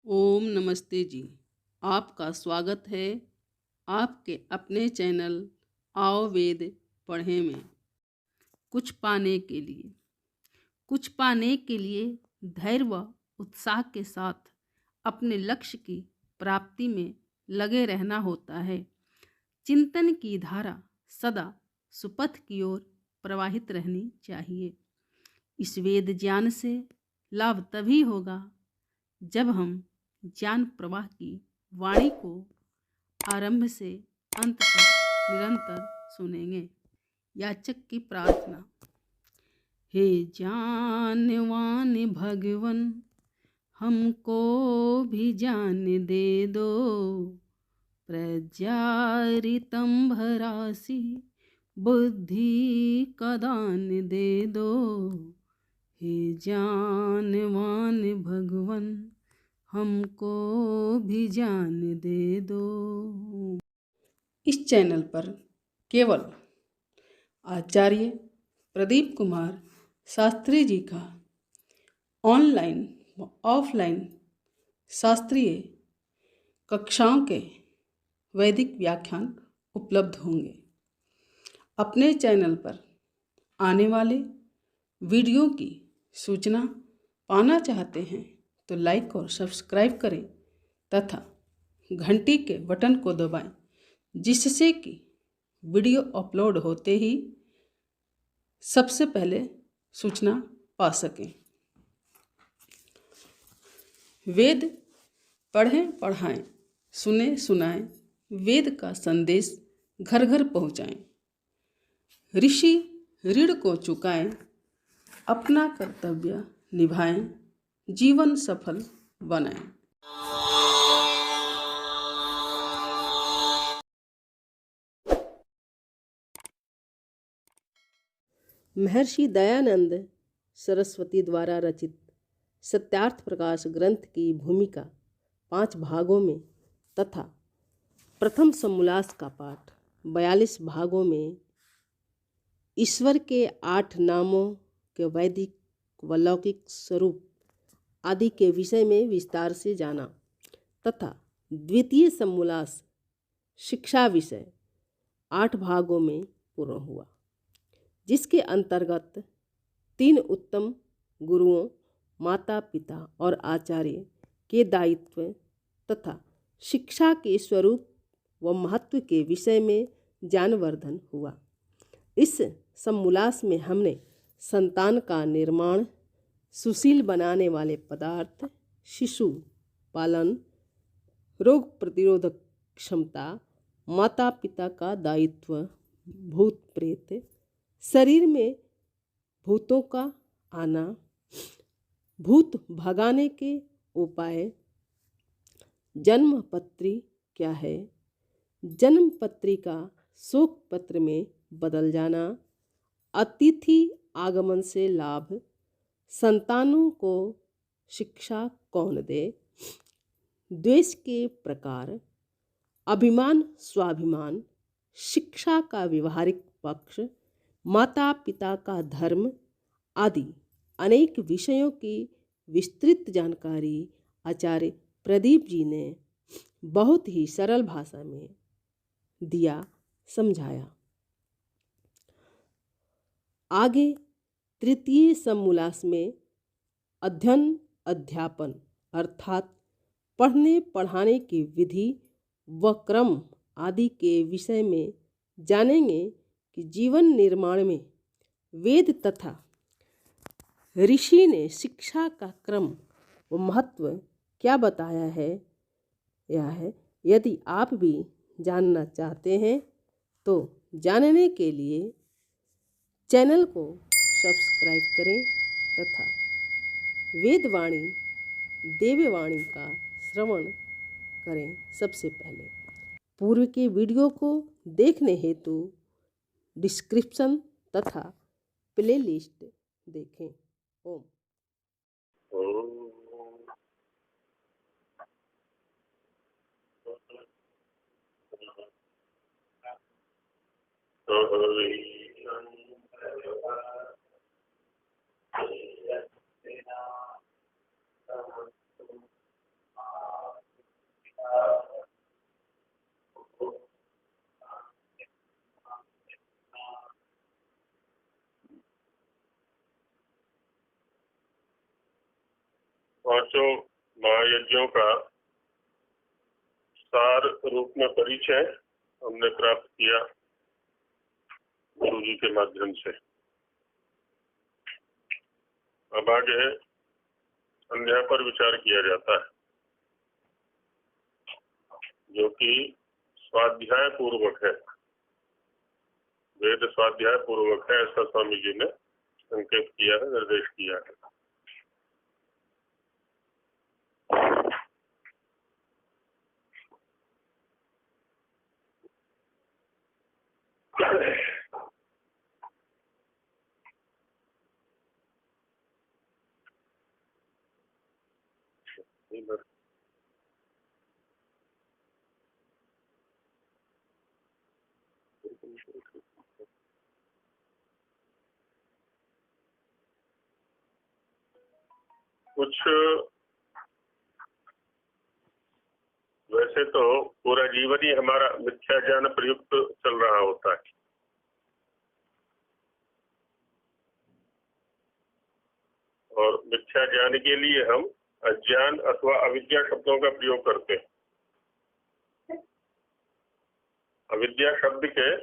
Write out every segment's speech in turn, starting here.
ओम नमस्ते जी। आपका स्वागत है आपके अपने चैनल आओ वेद पढ़ें में। कुछ पाने के लिए धैर्य व उत्साह के साथ अपने लक्ष्य की प्राप्ति में लगे रहना होता है। चिंतन की धारा सदा सुपथ की ओर प्रवाहित रहनी चाहिए। इस वेद ज्ञान से लाभ तभी होगा जब हम ज्ञान प्रवाह की वाणी को आरंभ से अंत तक निरंतर सुनेंगे। याचक की प्रार्थना। हे ज्ञानवान भगवन, हमको भी ज्ञान दे दो। प्रज्ञारितम भरासी बुद्धि का दान दे दो। हे ज्ञानवान भगवन, हमको भी ज्ञान दे दो। इस चैनल पर केवल आचार्य प्रदीप कुमार शास्त्री जी का ऑनलाइन व ऑफलाइन शास्त्रीय कक्षाओं के वैदिक व्याख्यान उपलब्ध होंगे। अपने चैनल पर आने वाले वीडियो की सूचना पाना चाहते हैं तो लाइक और सब्सक्राइब करें तथा घंटी के बटन को दबाएं, जिससे कि वीडियो अपलोड होते ही सबसे पहले सूचना पा सकें। वेद पढ़ें पढ़ाएं, सुने सुनाएं, वेद का संदेश घर घर पहुँचाएं। ऋषि ऋण को चुकाएं, अपना कर्तव्य निभाएं, जीवन सफल बनाएं। महर्षि दयानंद सरस्वती द्वारा रचित सत्यार्थ प्रकाश ग्रंथ की भूमिका 5 भागों में तथा प्रथम समोल्लास का पाठ 42 भागों में ईश्वर के 8 नामों के वैदिक व लौकिक स्वरूप आदि के विषय में विस्तार से जाना तथा द्वितीय समोल्लास शिक्षा विषय 8 भागों में पूर्ण हुआ, जिसके अंतर्गत 3 उत्तम गुरुओं, माता पिता और आचार्य के दायित्व तथा शिक्षा के स्वरूप व महत्व के विषय में ज्ञानवर्धन हुआ। इस समोल्लास में हमने संतान का निर्माण, सुशील बनाने वाले पदार्थ, शिशु पालन, रोग प्रतिरोधक क्षमता, माता पिता का दायित्व, भूत प्रेत, शरीर में भूतों का आना, भूत भगाने के उपाय, जन्म पत्री क्या है, जन्म पत्री का शोक पत्र में बदल जाना, अतिथि आगमन से लाभ, संतानों को शिक्षा कौन दे, द्वेष के प्रकार, अभिमान स्वाभिमान, शिक्षा का व्यवहारिक पक्ष, माता पिता का धर्म आदि अनेक विषयों की विस्तृत जानकारी आचार्य प्रदीप जी ने बहुत ही सरल भाषा में दिया, समझाया। आगे तृतीय समोल्लास में अध्ययन अध्यापन अर्थात पढ़ने पढ़ाने की विधि व क्रम आदि के विषय में जानेंगे कि जीवन निर्माण में वेद तथा ऋषि ने शिक्षा का क्रम व महत्व क्या बताया है। यदि आप भी जानना चाहते हैं तो जानने के लिए चैनल को सब्सक्राइब करें तथा वेदवाणी देववाणी का श्रवण करें। सबसे पहले पूर्व के वीडियो को देखने हेतु डिस्क्रिप्शन तथा प्लेलिस्ट देखें। ओम। पांचों महायज्ञों का सार रूप में परिचय हमने प्राप्त किया गुरु जी के माध्यम से। अब आगे संध्या पर विचार किया जाता है, जो कि स्वाध्याय पूर्वक है, वेद स्वाध्याय पूर्वक है, ऐसा स्वामी जी ने संकेत किया है, निर्देश किया है। कुछ वैसे तो पूरा जीवन ही हमारा मिथ्या ज्ञान प्रयुक्त चल रहा होता है, और मिथ्या ज्ञान के लिए हम अज्ञान अथवा अविद्या शब्दों का प्रयोग करते हैं। अविद्या शब्द के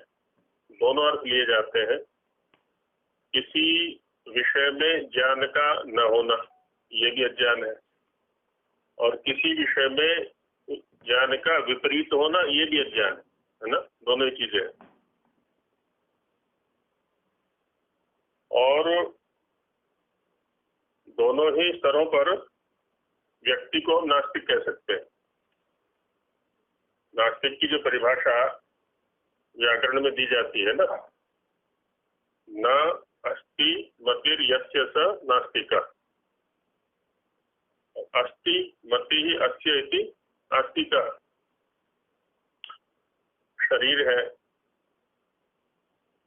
दोनों अर्थ लिए जाते हैं। किसी विषय में ज्ञान का न होना, ये भी अज्ञान है, और किसी विषय में ज्ञान का विपरीत होना, ये भी अज्ञान है ना, दोनों ही चीजें हैं। और दोनों ही स्तरों पर व्यक्ति को नास्तिक कह सकते हैं। नास्तिक की जो परिभाषा व्याकरण में दी जाती है ना, न अस्ति मतिर यस्य स नास्तिका, अस्ति मति ही अस्य इति नास्तिका। शरीर है,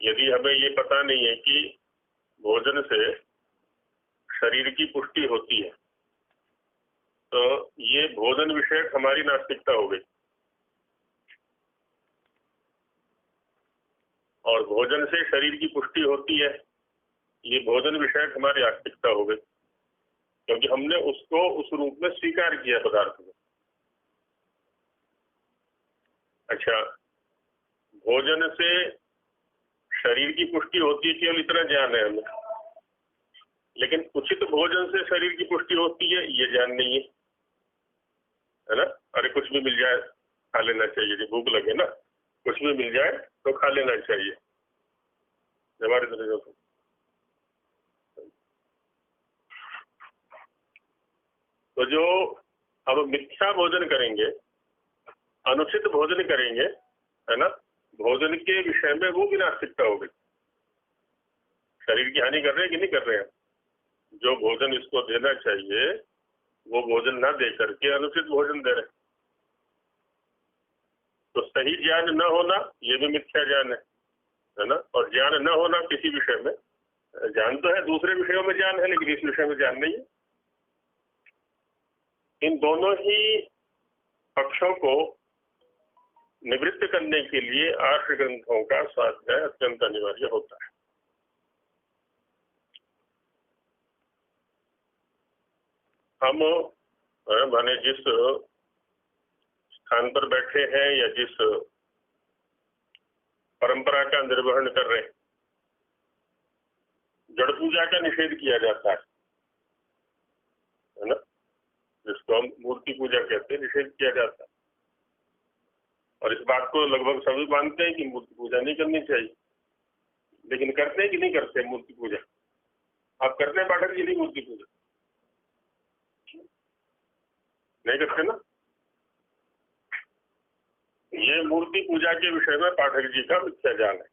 यदि हमें ये पता नहीं है कि भोजन से शरीर की पुष्टि होती है, तो ये भोजन विषय हमारी नास्तिकता हो गई, और भोजन से शरीर की पुष्टि होती है, ये भोजन विषय हमारी आस्तिकता हो गई, क्योंकि हमने उसको उस रूप में स्वीकार किया पदार्थ में। अच्छा, भोजन से शरीर की पुष्टि होती है, केवल इतना ज्ञान है हमें, लेकिन उचित भोजन से शरीर की पुष्टि होती है, ये ज्ञान नहीं है ना। अरे कुछ भी मिल जाए खा लेना चाहिए, यदि भूख लगे ना, कुछ भी मिल जाए तो खा लेना चाहिए, हमारे तरह से। तो जो अब मिथ्या भोजन करेंगे, अनुचित भोजन करेंगे, है ना, भोजन के विषय में वो भी नास्तिकता हो गई। शरीर की हानि कर रहे हैं कि नहीं कर रहे हैं? जो भोजन इसको देना चाहिए वो भोजन ना दे करके अनुचित भोजन दे रहे। तो सही ज्ञान न होना ये भी मिथ्या ज्ञान है ना। और ज्ञान न होना किसी विषय में, ज्ञान तो है, दूसरे विषयों में ज्ञान है, लेकिन इस विषय में ज्ञान नहीं है। इन दोनों ही पक्षों को निवृत्त करने के लिए आर्ष ग्रंथों का स्वाध्याय अत्यंत अनिवार्य होता है। हम माने जिस स्थान पर बैठे हैं या जिस परंपरा का निर्वहन कर रहे हैं, जड़ पूजा का निषेध किया जाता है ना, जिसको हम मूर्ति पूजा कहते हैं, निषेध किया जाता है। और इस बात को लगभग सभी मानते हैं कि मूर्ति पूजा नहीं करनी चाहिए, लेकिन करते हैं कि नहीं करते मूर्ति पूजा? आप करते हैं पाठक जी नहीं मूर्ति पूजा? नहीं करते ना। ये मूर्ति पूजा के विषय में पाठक जी का मिथ्या ज्ञान है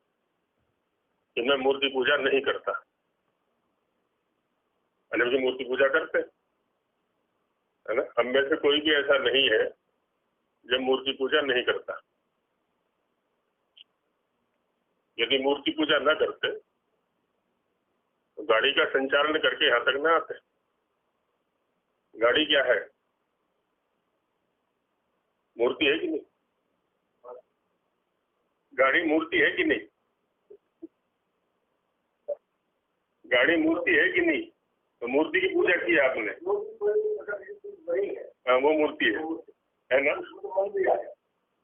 कि मैं मूर्ति पूजा नहीं करता। अन्य जी मूर्ति पूजा करते है ना। हम में से कोई भी ऐसा नहीं है जो मूर्ति पूजा नहीं करता। यदि मूर्ति पूजा न करते तो गाड़ी का संचालन करके यहाँ तक ना आते। गाड़ी क्या है? मूर्ति है कि नहीं? गाड़ी मूर्ति है कि नहीं? गाड़ी मूर्ति है कि नहीं? तो मूर्ति की पूजा की आपने। हाँ वो मूर्ति है ना?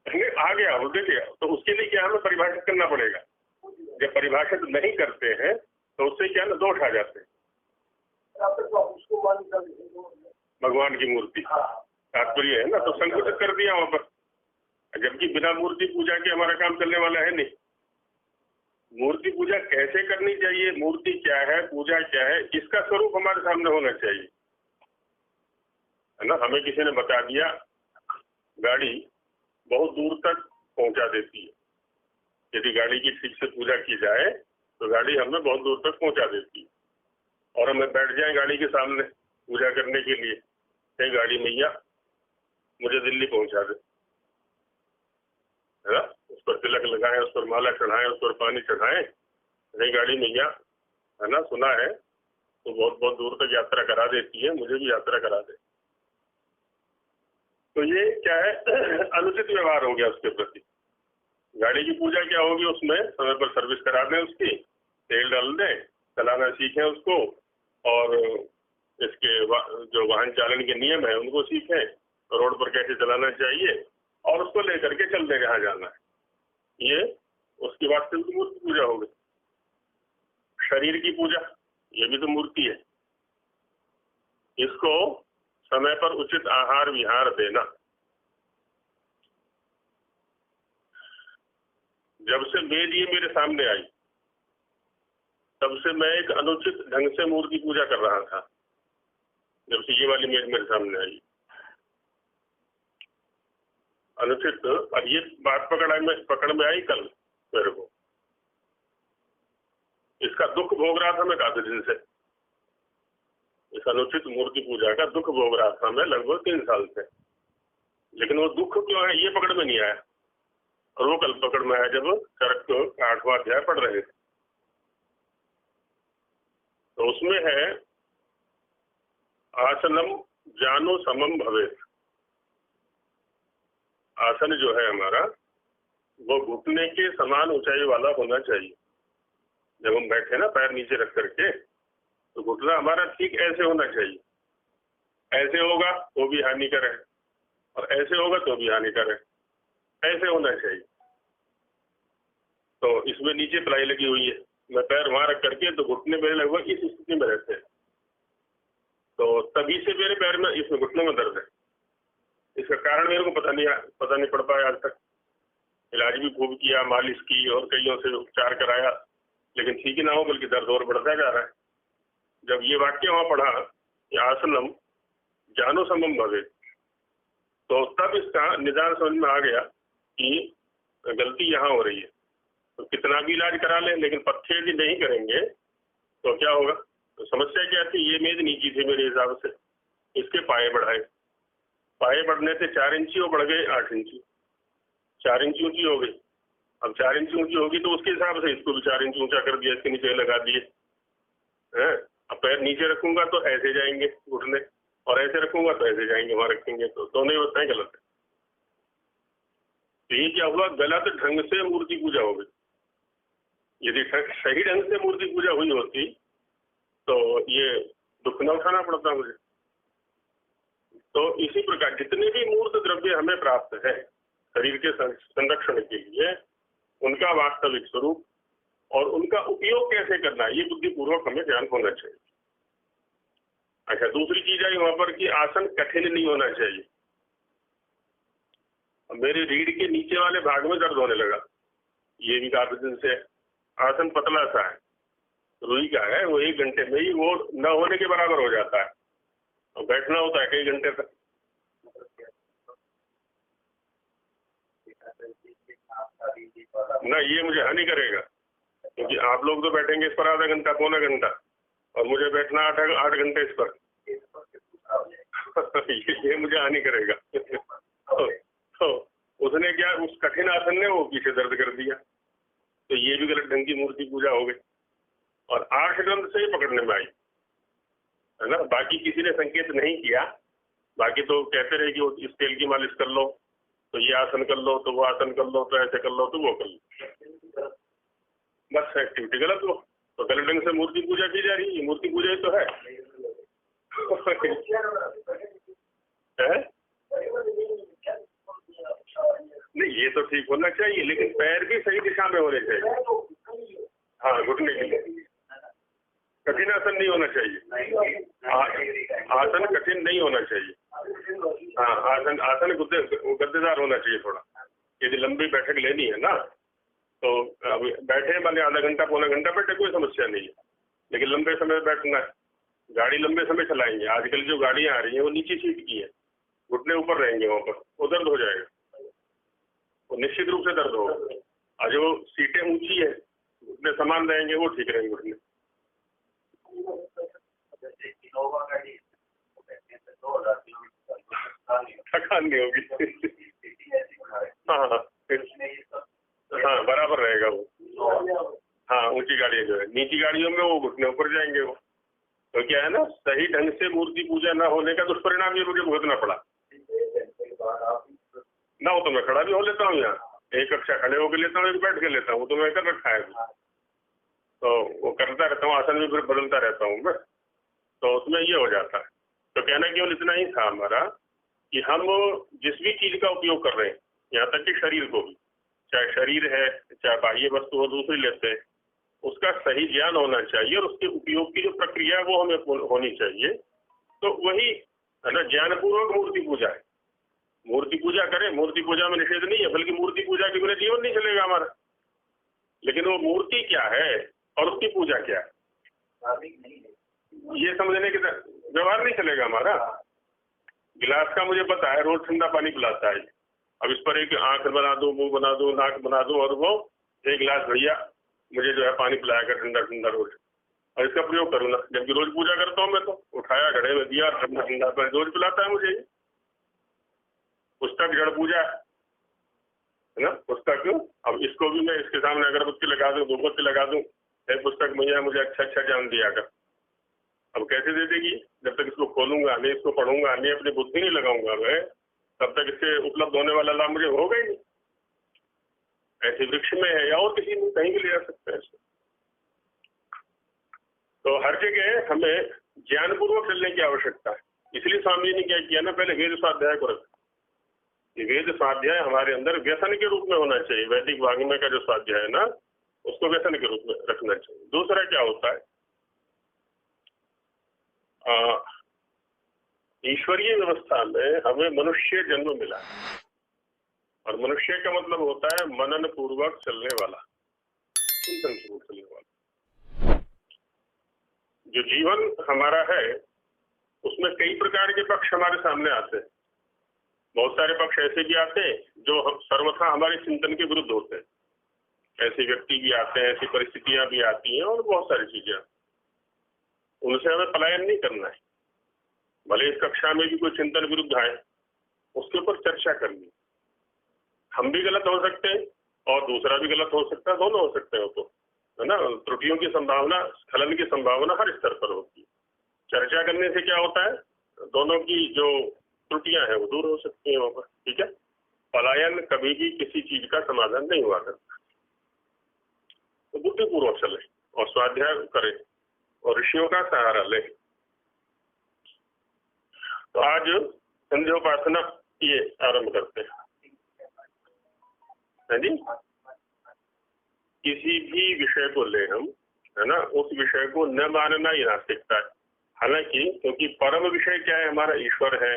नहीं आ गया वो, देखिए तो उसके लिए क्या हमें परिभाषित करना पड़ेगा। जब परिभाषित नहीं करते हैं तो उससे क्या ना दोष आ जाते हैं। भगवान की मूर्ति तात्पर्य है ना, तो संकुचित कर दिया वहां पर, जबकि बिना मूर्ति पूजा के हमारा काम चलने वाला है नहीं। मूर्ति पूजा कैसे करनी चाहिए, मूर्ति क्या है, पूजा क्या है, इसका स्वरूप हमारे सामने होना चाहिए, है ना। हमें किसी ने बता दिया गाड़ी बहुत दूर तक पहुंचा देती है, यदि गाड़ी की ठीक से पूजा की जाए तो गाड़ी हमें बहुत दूर तक पहुंचा देती है, और हमें बैठ जाए गाड़ी के सामने पूजा करने के लिए, कहीं गाड़ी मैया मुझे दिल्ली पहुंचा दे, है ना, उस पर तिलक लगाएं, उस पर माला चढ़ाएं, उस पर पानी चढ़ाएं, नहीं गाड़ी मैया, है ना, सुना है तो बहुत बहुत दूर तक यात्रा करा देती है, मुझे भी यात्रा करा दे। तो ये क्या है, अनुचित व्यवहार हो गया उसके प्रति। गाड़ी की पूजा क्या होगी, उसमें समय पर सर्विस करा दें, उसकी तेल डाल दें, चलाना सीखें उसको, और इसके जो वाहन चालन के नियम है उनको सीखें, रोड पर कैसे चलाना चाहिए, और उसको लेकर के चल दें जहाँ जाना है। ये उसकी वास्तविक मूर्ति पूजा हो गई। शरीर की पूजा, ये भी तो मूर्ति है। इसको समय पर उचित आहार विहार देना। जब से वेद ये मेरे सामने आई तब से मैं एक अनुचित ढंग से मूर्ति पूजा कर रहा था, जब से ये वाली मेज मेरे सामने आई अनुचित। और ये बात पकड़ में आई कल मेरे को, इसका दुख भोग रहा था मैं काफी दिन से, इस अनुचित मूर्ति पूजा का दुख भोग रहा था मैं लगभग 3 साल से। लेकिन वो दुख क्यों है ये पकड़ में नहीं आया, और वो कल पकड़ में आया जब चरक का 8वां अध्याय पढ़ रहे थे। तो उसमें है आसनम जानो समम भवेत। आसन जो है हमारा वो घुटने के समान ऊंचाई वाला होना चाहिए। जब हम बैठे ना पैर नीचे रख करके, तो घुटना हमारा ठीक ऐसे होना चाहिए। ऐसे होगा तो भी हानिकर है, और ऐसे होगा तो भी हानिकर है, ऐसे होना चाहिए। तो इसमें नीचे प्लाई लगी हुई है, मैं पैर वहां रख करके तो घुटने मेरे लगभग इस स्थिति में रहते हैं। तो तभी से मेरे पैर में इसमें घुटनों में दर्द है। इसका कारण मेरे को पता नहीं पड़ पाया आज तक। इलाज भी खूब किया, मालिश की और कईयों से उपचार कराया, लेकिन ठीक ही ना हो, बल्कि दर्द और बढ़ता जा रहा है। जब ये वाक्य वहां पढ़ा कि आसनम जानो समम भवे, तो तब इसका निदान समझ में आ गया कि गलती यहाँ हो रही है। तो कितना भी इलाज करा लें, लेकिन पथ्य यदि नहीं करेंगे तो क्या होगा। तो समस्या क्या थी, ये मेज नीची थी मेरे हिसाब से, इसके पाए बढ़ाए, पाए बढ़ने से 4 इंची वो बढ़ गए 8 इंची, 4 इंची ऊंची हो गई। अब 4 इंची ऊंची होगी तो उसके हिसाब से इसको भी 4 इंच ऊंचा कर दिया, इसके नीचे लगा दिए हैं। अब पैर नीचे रखूंगा तो ऐसे जाएंगे घुटने, और ऐसे रखूंगा तो ऐसे जाएंगे, वहां रखेंगे तो दोनों व्यवस्थाएं गलत है। तो ये क्या हुआ, गलत ढंग से मूर्ति पूजा हो गई। यदि सही ढंग से मूर्ति पूजा हुई होती तो ये दुख न उठाना पड़ता मुझे। तो इसी प्रकार जितने भी मूर्त द्रव्य हमें प्राप्त है शरीर के संरक्षण के लिए, उनका वास्तविक स्वरूप और उनका उपयोग कैसे करना, ये बुद्धिपूर्वक हमें ज्ञान होना चाहिए। अच्छा, दूसरी चीज आई वहां पर कि आसन कठिन नहीं होना चाहिए। मेरे रीढ़ के नीचे वाले भाग में दर्द होने लगा, ये भी काफी दिन से। आसन पतला सा है, रुई का है, वो 1 घंटे में ही वो न होने के बराबर हो जाता है, और बैठना होता है कई घंटे तक। ना ये मुझे हानि करेगा, क्योंकि आप लोग तो बैठेंगे इस पर आधा घंटा पौना घंटा, और मुझे बैठना 8 घंटे इस पर। ये मुझे हानि करेगा। तो उसने क्या, उस कठिन आसन ने वो पीछे दर्द कर दिया। तो ये भी गलत ढंग की मूर्ति पूजा हो गई, और 8 ग्रंथ से ही पकड़ने में आई, है ना। बाकी किसी ने संकेत नहीं किया, बाकी तो कहते रहे कि इस तेल की मालिश कर लो, तो ये आसन कर लो, तो वो आसन कर लो, तो ऐसे कर लो, तो वो कर लो। बस एक्टिविटी गलत हो, तो गलत ढंग से मूर्ति पूजा की जा रही है। मूर्ति पूजा ही तो है। है? नहीं, ये तो ठीक होना चाहिए, लेकिन पैर भी सही दिशा में होने चाहिए। हाँ, घुटने के लिए कठिन आसन नहीं होना चाहिए। आसन कठिन नहीं होना चाहिए। हाँ, आसन आसन गद्देदार होना चाहिए थोड़ा। यदि लंबी बैठक लेनी है ना, तो अब बैठे माने आधा घंटा पौना घंटा बैठे कोई समस्या नहीं है, लेकिन लंबे समय बैठना है। गाड़ी लंबे समय चलाएंगे, आजकल जो गाड़ियां आ रही हैं वो नीचे सीट की है, घुटने ऊपर रहेंगे, वहां पर वो दर्द हो जाएगा, वो निश्चित रूप से दर्द होगा। और जो सीटें ऊंची है, घुटने समान रहेंगे, वो ठीक रहेंगे घुटने। थकान नहीं होगी। हाँ हाँ हाँ, बराबर रहेगा वो। हाँ, ऊंची गाड़ी जो है, नीची गाड़ियों में वो घुटने ऊपर जाएंगे वो। तो क्या है ना, सही ढंग से मूर्ति पूजा न होने का दुष्परिणाम ये मुझे भुगतना पड़ा ना। हो तो मैं खड़ा भी हो लेता हूँ, यहाँ एक कक्षा खड़े होकर लेता हूँ, एक बैठ के लेता हूँ, वो तो मैं कर रखा है। तो वो करता रहता हूँ, आसन भी फिर बदलता रहता हूँ मैं, तो उसमें ये हो जाता है। तो कहना केवल इतना ही था हमारा कि हम जिस भी चीज का उपयोग कर रहे हैं, यहाँ तक कि शरीर को भी, चाहे शरीर है चाहे बाह्य वस्तु हो दूसरी लेते हैं, उसका सही ज्ञान होना चाहिए और उसके उपयोग की जो प्रक्रिया है वो हमें होनी चाहिए। तो वही है ना, ज्ञानपूर्वक मूर्ति पूजा है। मूर्ति पूजा करें, मूर्ति पूजा में निषेध नहीं है, बल्कि मूर्ति पूजा के बिना जीवन नहीं चलेगा हमारा। लेकिन वो मूर्ति क्या है और उसकी पूजा क्या है, ये समझने के व्यवहार नहीं चलेगा हमारा। गिलास का मुझे पता है, रोज ठंडा पानी पिलाता है। अब इस पर एक आंख बना दूं, मुंह बना दूं, नाक बना दूं, और वो एक गिलास भैया मुझे जो है पानी पिलाया कर ठंडा ठंडा रोज, और इसका प्रयोग करूँ ना, जबकि रोज पूजा करता हूँ मैं, तो उठाया घड़े में दिया, ठंडा ठंडा पर रोज पिलाता है मुझे। पुस्तक जड़ पूजा है ना, पुस्तक। अब इसको भी मैं इसके सामने अगरबत्ती लगा दूं, धूपबत्ती लगा दूं, पुस्तक मैया मुझे अच्छा ज्ञान दिया कर। अब कैसे दे देगी? जब तक इसको खोलूंगा नहीं, इसको पढ़ूंगा नहीं, अपनी बुद्धि नहीं लगाऊंगा मैं, तब तक इससे उपलब्ध होने वाला लाभ मुझे होगा ही नहीं। ऐसे वृक्ष में है या और किसी में कहीं भी ले जा सकते हैं। तो हर जगह हमें ज्ञानपूर्वक चलने की आवश्यकता है। इसलिए स्वामी जी ने क्या किया ना, पहले वेद स्वाध्याय को रखा। ये वेद स्वाध्याय हमारे अंदर व्यसन के रूप में होना चाहिए। वैदिक वाङ्मय का जो स्वाध्याय है ना, उसको व्यसन के रूप में रखना चाहिए। दूसरा क्या होता है, ईश्वरीय व्यवस्था में हमें मनुष्य जन्म मिला, और मनुष्य का मतलब होता है मनन पूर्वक चलने वाला, चिंतन पूर्वक चलने वाला। जो जीवन हमारा है उसमें कई प्रकार के पक्ष हमारे सामने आते हैं। बहुत सारे पक्ष ऐसे भी आते हैं जो सर्वथा हमारे चिंतन के विरुद्ध होते हैं। ऐसे व्यक्ति भी आते हैं, ऐसी परिस्थितियां भी आती हैं, और बहुत सारी चीजें, उनसे हमें पलायन नहीं करना है। भले इस कक्षा में भी कोई चिंतन विरुद्ध आए, उसके ऊपर चर्चा करनी। हम भी गलत हो सकते हैं और दूसरा भी गलत हो सकता है, दोनों हो सकते हैं, तो है ना। त्रुटियों की संभावना, स्खलन की संभावना हर स्तर पर होती है। चर्चा करने से क्या होता है, दोनों की जो त्रुटियां हैं वो दूर हो सकती हैं वहां पर। ठीक है, पलायन कभी भी किसी चीज का समाधान नहीं हुआ करता। तो बुद्धिपूर्वक चले और स्वाध्याय करें और ऋषियों का सहारा ले। तो आज संध्योपासना ये आरंभ करते हैं, है जी। किसी भी विषय को ले हम, है ना, उस विषय को न मानना ही नास्तिकता है। हालांकि क्योंकि परम विषय क्या है, हमारा ईश्वर है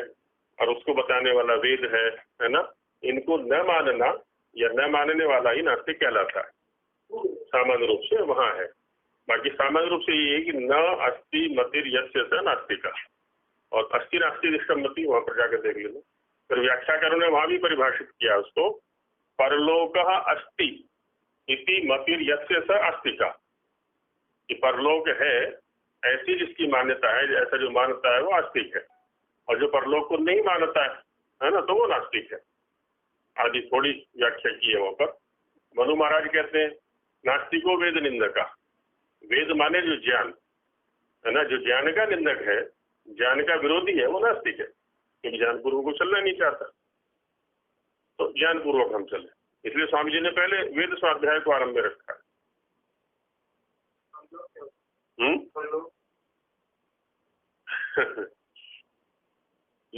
और उसको बताने वाला वेद है ना। इनको न मानना या न मानने वाला ही नास्तिक कहलाता है, सामान्य रूप से वहां है। बाकी सामान्य रूप से ये है कि न अस्ति मतिर यस्य स नास्तिका, और अस्ति नास्ति जिसका मति वहां पर जाकर देख लेना। फिर व्याख्याकारों ने वहां भी परिभाषित किया उसको, परलोक अस्ति इति मतिर यस्य स आस्तिका, कि परलोक है ऐसी जिसकी मान्यता है, ऐसा जो मानता है वो आस्तिक है, और जो परलोक को नहीं मानता है ना, तो वो नास्तिक है। आदि थोड़ी व्याख्या की है वहां पर। मनु महाराज कहते हैं नास्तिको वेद निंदका, वेद माने जो ज्ञान है ना, जो ज्ञान का निंदक है, ज्ञान का विरोधी है, वो नास्तिक है, क्योंकि ज्ञान पूर्वक को चलना नहीं चाहता। तो ज्ञान पूर्वक हम चले, इसलिए स्वामी जी ने पहले वेद स्वाध्याय को आरंभ में रखा है।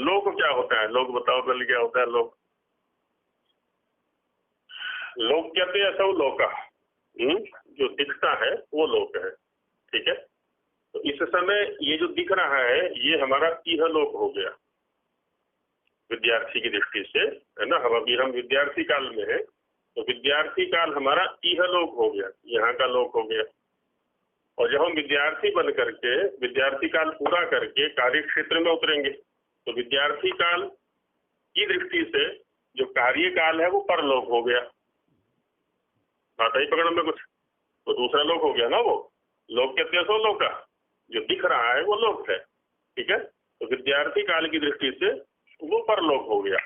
लोक क्या होता है? लोक बताओ पहले, क्या होता है लोक? लोक कहते हैं सब लोका, जो दिखता है वो लोक है। ठीक है, तो इस समय ये जो दिख रहा है ये हमारा इहलोक हो गया विद्यार्थी की दृष्टि से, है ना। हम विद्यार्थी काल में है, तो विद्यार्थी काल हमारा इहलोक हो गया, यहाँ का लोक हो गया। और जब हम विद्यार्थी बन करके विद्यार्थी काल पूरा करके कार्य क्षेत्र में उतरेंगे, तो विद्यार्थी काल की दृष्टि से जो कार्य काल है वो परलोक हो गया। बात ही पकड़ में कुछ, तो दूसरा लोक हो गया ना वो। लोक कहते हैं सो लोका, जो दिख रहा है वो लोक है। ठीक है, तो विद्यार्थी काल की दृष्टि से वो परलोक हो गया।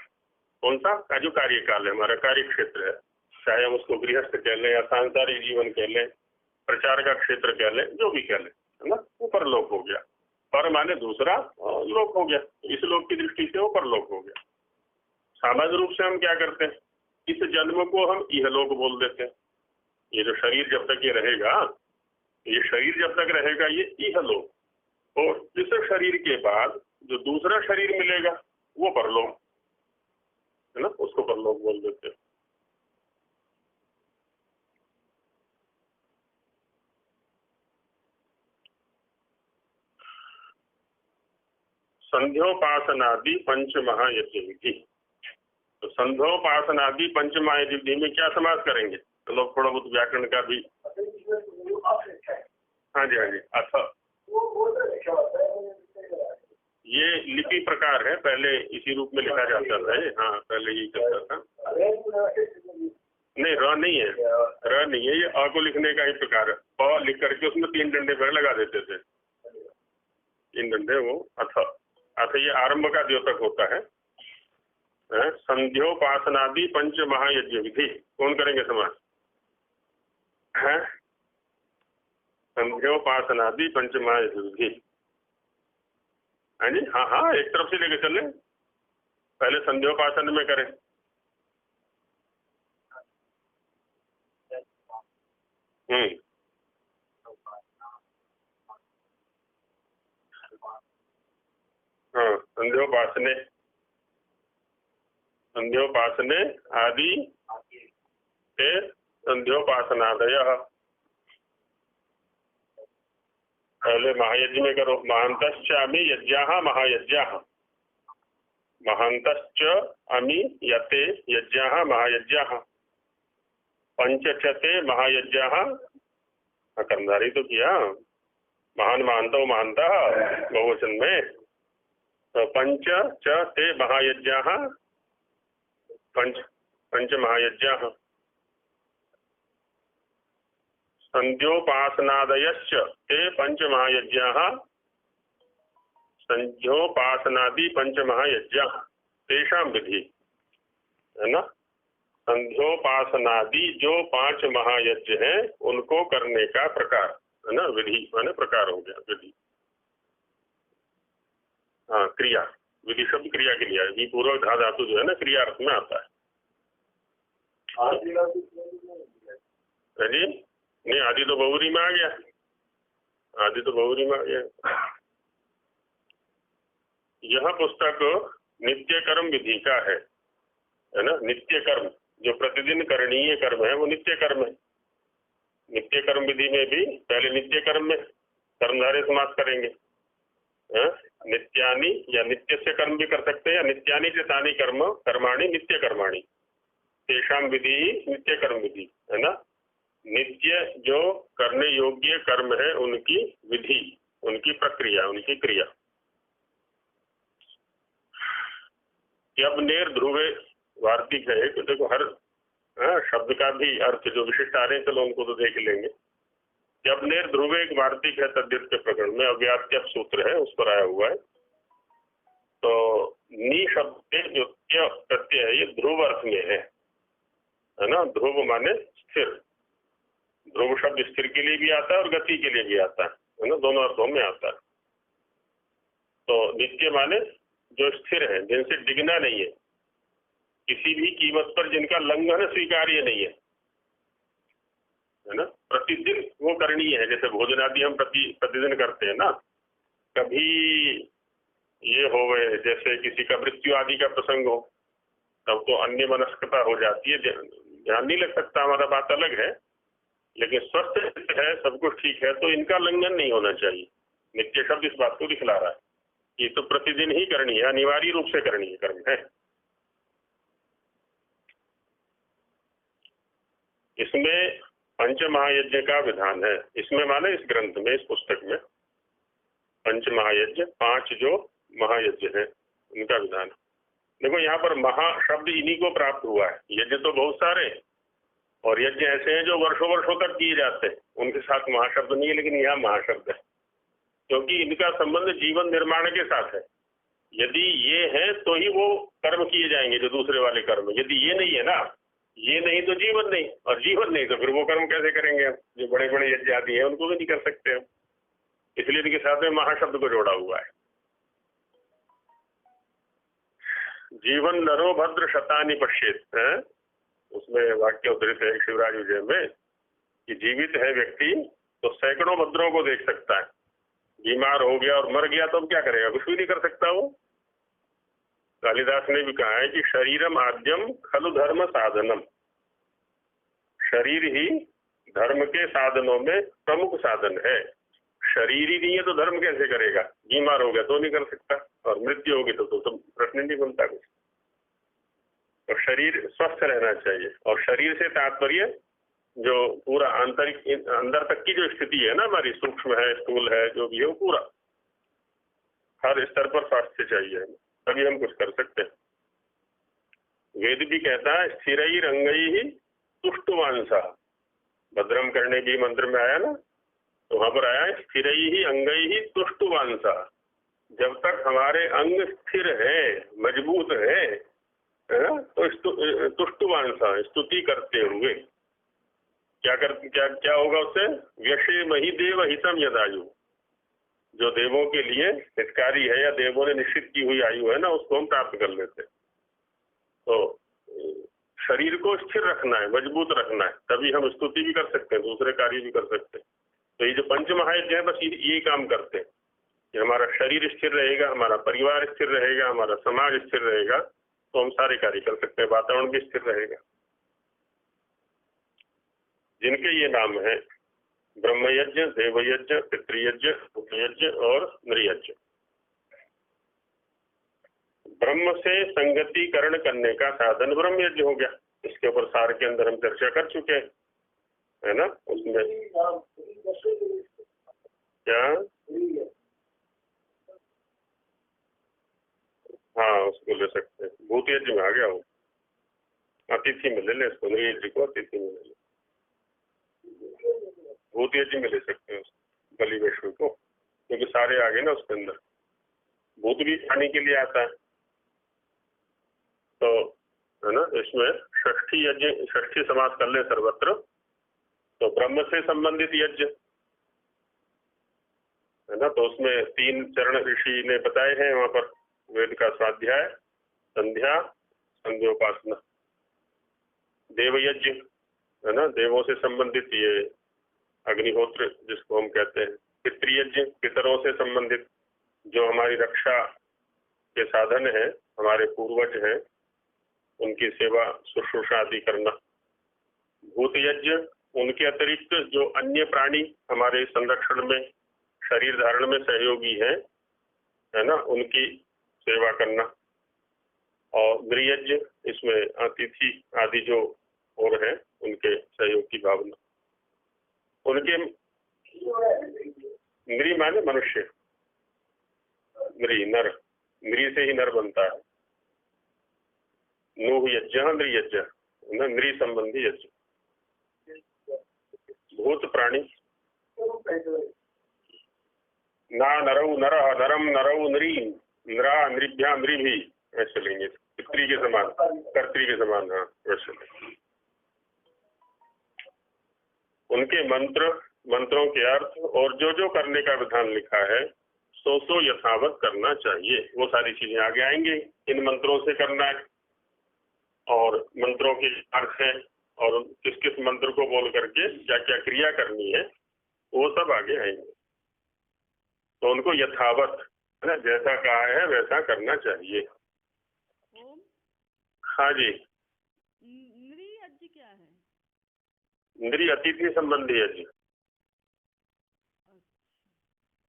कौन सा? का जो कार्य काल है, हमारा कार्य क्षेत्र है, चाहे हम उसको गृहस्थ कह लें या सांसारिक जीवन कह लें, प्रचार का क्षेत्र कह लें, जो भी कह लें, है ना, वो परलोक हो गया। पर माने दूसरा लोक हो गया, इस लोक की दृष्टि से वो परलोक हो गया। सामान्य रूप से हम क्या करते हैं, इस जन्म को हम इहलोक बोल देते हैं। ये जो शरीर जब तक ये रहेगा, ये शरीर जब तक रहेगा ये इहलोक, और इस शरीर के बाद जो दूसरा शरीर मिलेगा वो परलोक, है ना, उसको परलोक बोल देते हैं। संध्योपासनादि पंच महायज्ञ विधि। तो संध्योपासनादि पंच महायज्ञ विधि में क्या समास करेंगे? तो लोग थोड़ा बहुत व्याकरण का भी। हाँ जी, हाँ जी। अथ ये लिपि प्रकार है, पहले इसी रूप में लिखा जाता था। हाँ, पहले यही चलता था। नहीं, र नहीं है, र नहीं है, ये अ को लिखने का ही प्रकार है। प लिख करके उसमें 3 डंडे पर लगा देते थे, 3 डंडे, वो अथ। अथ ये आरंभ का द्योतक होता है। संध्योपासनादि पंच महायज्ञ विधि कौन करेंगे समास? है संध्योपासनादि पंच महायज्ञ विधि। हाँ जी, हाँ हाँ, एक तरफ से लेके चले, पहले संध्योपासन में करें। हाँ, संध्योपासने, संध्योपासने आदि ते संध्योपासनादय। पहले महायज्ञ में करो। महांतश्च अमि यज्ञाः महायज्ञाः, महांतश्च अमि यते यज्ञाः महायज्ञाः, पंच च ते महायज्ञाः। कर्मधारी तो किया, महान महांतो महांतः बहुवचन में, तो पंच च ते महायज्ञाः, पंच महायज्ञाः। संध्योपासनादयश्च ते पंच महायज्ञाः, संध्योपासनादि पंच महायज्ञाः तेषां विधि, है ना। संध्योपासनादि जो 5 महायज्ञ हैं उनको करने का प्रकार, है ना। विधि माने प्रकार हो गया, विधि। हाँ, क्रिया, विधि शब्द क्रिया के लिए है। पूर्वक धा धातु जो है ना क्रिया अर्थ में आता है। जी नहीं, आदि तो बहुरी में आ गया, आदि तो बहुरी में आ गया। यह पुस्तक नित्य कर्म विधि का है ना। नित्य कर्म जो प्रतिदिन करणीय कर्म है वो नित्य कर्म है। नित्य कर्म विधि में भी पहले नित्य कर्म में कर्मधारय समास करेंगे। नित्यानि या नित्य से कर्म भी कर सकते हैं, या नित्यानि कृतानि कर्म कर्माणि नित्य कर्माणि तेषां विधि नित्य कर्म विधि, है ना। नित्य जो करने योग्य कर्म है उनकी विधि, उनकी प्रक्रिया, उनकी क्रिया। जब नेर ध्रुवे वार्तिक है, तो देखो हर शब्द का भी अर्थ जो विशिष्ट आ रहे हैं, चलो उनको तो देख लेंगे। जब नेर ध्रुवे एक वार्तिक है तद्धित के प्रकरण में, अव्यात्यप सूत्र है उस पर आया हुआ है। तो नी शब्द के जो त्य प्रत्यय है ये ध्रुव अर्थ में है ना। ध्रुव माने स्थिर, ध्रुव शब्द स्थिर के लिए भी आता है और गति के लिए भी आता है ना, दोनों अर्थों में आता है। तो नित्य माने जो स्थिर है, जिनसे डिगना नहीं है, किसी भी कीमत पर जिनका लंघन स्वीकार्य नहीं है ना। प्रतिदिन वो करनी है, जैसे भोजन आदि हम प्रतिदिन करते हैं ना। कभी ये हो गए, जैसे किसी का मृत्यु आदि का प्रसंग हो, तब तो अन्य मनस्कता हो जाती है, ध्यान नहीं लग सकता, हमारा बात अलग है। लेकिन स्वस्थ है, सब कुछ ठीक है, तो इनका लंघन नहीं होना चाहिए। नित्य शब्द इस बात को दिखला रहा है। ये तो प्रतिदिन ही करनी है, अनिवार्य रूप से करनी है, कर्म है। इसमें पंच महायज्ञ का विधान है। इसमें माने इस ग्रंथ में, इस पुस्तक में पंच महायज्ञ, 5 जो महायज्ञ है उनका विधान है। देखो यहाँ पर महा शब्द इन्हीं को प्राप्त हुआ है। यज्ञ तो बहुत सारे और यज्ञ ऐसे हैं जो वर्षों वर्षों तक किए जाते हैं, उनके साथ महाशब्द नहीं है, लेकिन यहाँ महाशब्द है क्योंकि इनका संबंध जीवन निर्माण के साथ है। यदि ये है तो ही वो कर्म किए जाएंगे जो दूसरे वाले कर्म। यदि ये नहीं है ना, ये नहीं तो जीवन नहीं, और जीवन नहीं तो फिर वो कर्म कैसे करेंगे हम? जो बड़े बड़े यज्ञ आदि है उनको भी नहीं कर सकते हम, इसलिए इनके साथ में महाशब्द को जोड़ा हुआ है। जीवन नरो भद्र शतानि पश्येत है, उसमें वाक्य उद्धृत है शिवराज विजय में कि जीवित है व्यक्ति तो सैकड़ों भद्रों को देख सकता है। बीमार हो गया और मर गया तो अब क्या करेगा? कुछ भी नहीं कर सकता वो। कालिदास ने भी कहा है कि शरीरम आद्यम खलु धर्म साधनम, शरीर ही धर्म के साधनों में प्रमुख साधन है। शरीर ही नहीं है तो धर्म कैसे करेगा? बीमार हो गया तो नहीं कर सकता, और मृत्यु होगी तो प्रश्न नहीं बनता कुछ। और शरीर स्वस्थ रहना चाहिए, और शरीर से तात्पर्य जो पूरा आंतरिक अंदर तक की जो स्थिति है ना हमारी, सूक्ष्म है, स्थूल है, जो भी है वो पूरा हर स्तर पर स्वास्थ्य चाहिए, तभी हम कुछ कर सकते हैं। वेद भी कहता है स्थिरई रंगई ही तुष्टुवांसा, भद्रम करने भी मंत्र में आया ना, तो वहां पर आया स्थिरई ही अंगई ही तुष्टुवांसा। जब तक हमारे अंग स्थिर है, मजबूत है, तो तुष्टुवांसा स्तुति करते हुए क्या होगा उससे? व्यशे मही देव हितम यदायु, जो देवों के लिए हितकारी है या देवों ने निश्चित की हुई आयु है ना, उसको हम प्राप्त कर लेते हैं। तो शरीर को स्थिर रखना है, मजबूत रखना है, तभी हम स्तुति भी कर सकते हैं, दूसरे कार्य भी कर सकते हैं। तो ये जो पंच महायज्ञ है बस ये काम करते हैं कि हमारा शरीर स्थिर रहेगा, हमारा परिवार स्थिर रहेगा, हमारा समाज स्थिर रहेगा, तो हम सारे कार्य कर सकते हैं, वातावरण भी स्थिर रहेगा। जिनके ये नाम है ब्रह्मयज्ञ, देवयज्ञ, पितृयज्ञ, उपयज्ञ और नृयज्ञ। ब्रह्म से संगतिकरण करने का साधन ब्रह्मयज्ञ हो गया। इसके ऊपर सार के अंदर हम चर्चा कर चुके हैं, है ना। उसमें क्या, हाँ उसको ले सकते हैं, भूत यज्ञ में आ गया वो, अतिथि में ले ले इसको, नृयज्ञ को अतिथि में ले ले, भूत यज्ञ में ले सकते हैं बलि वैश्व को, क्योंकि सारे आ गए ना उसके अंदर। भूत भी खाने के लिए आता है, तो है ना। इसमें षष्ठी यज्ञ, षष्ठी समास कर ले सर्वत्र, तो ब्रह्म से संबंधित यज्ञ है ना। तो उसमें 3 चरण ऋषि ने बताए हैं वहां पर, वेद का स्वाध्याय, संध्या, संध्योपासना। देवयज्ञ है ना, देवों से संबंधित ये अग्निहोत्र जिसको हम कहते हैं। पितृयज्ञ, पितरों से संबंधित, जो हमारी रक्षा के साधन है, हमारे पूर्वज हैं, उनकी सेवा शुश्रूषा आदि करना। भूत यज्ञ, उनके अतिरिक्त जो अन्य प्राणी हमारे संरक्षण में, शरीर धारण में सहयोगी है ना, उनकी सेवा करना। और नृयज्ञ, इसमें अतिथि आदि जो और हैं उनके सहयोग की भावना। उनके नृ माने मनुष्य, नृ नर, नृ से ही नर बनता है। नूह यज्ञ, नृयज्ञ, नृ संबंधी यज्ञ। भूत प्राणी, ना नरऊ नरः, नरम नरऊ नृ, नृ नृभ्या नृभि, ऐसे लेंगे, पितृ के समान, कर्तृ के समान, हाँ वैसे। उनके मंत्रों के अर्थ और जो करने का विधान लिखा है, सो यथावत करना चाहिए। वो सारी चीजें आगे आएंगी, इन मंत्रों से करना है, और मंत्रों के अर्थ है, और किस किस मंत्र को बोल करके क्या क्या क्रिया करनी है, वो सब आगे आएंगे। तो उनको यथावत है ना, जैसा कहा है वैसा करना चाहिए। ओम हाँ जी। नृ अज्ज क्या है? इंद्रिय अतिथि संबंधी है जी।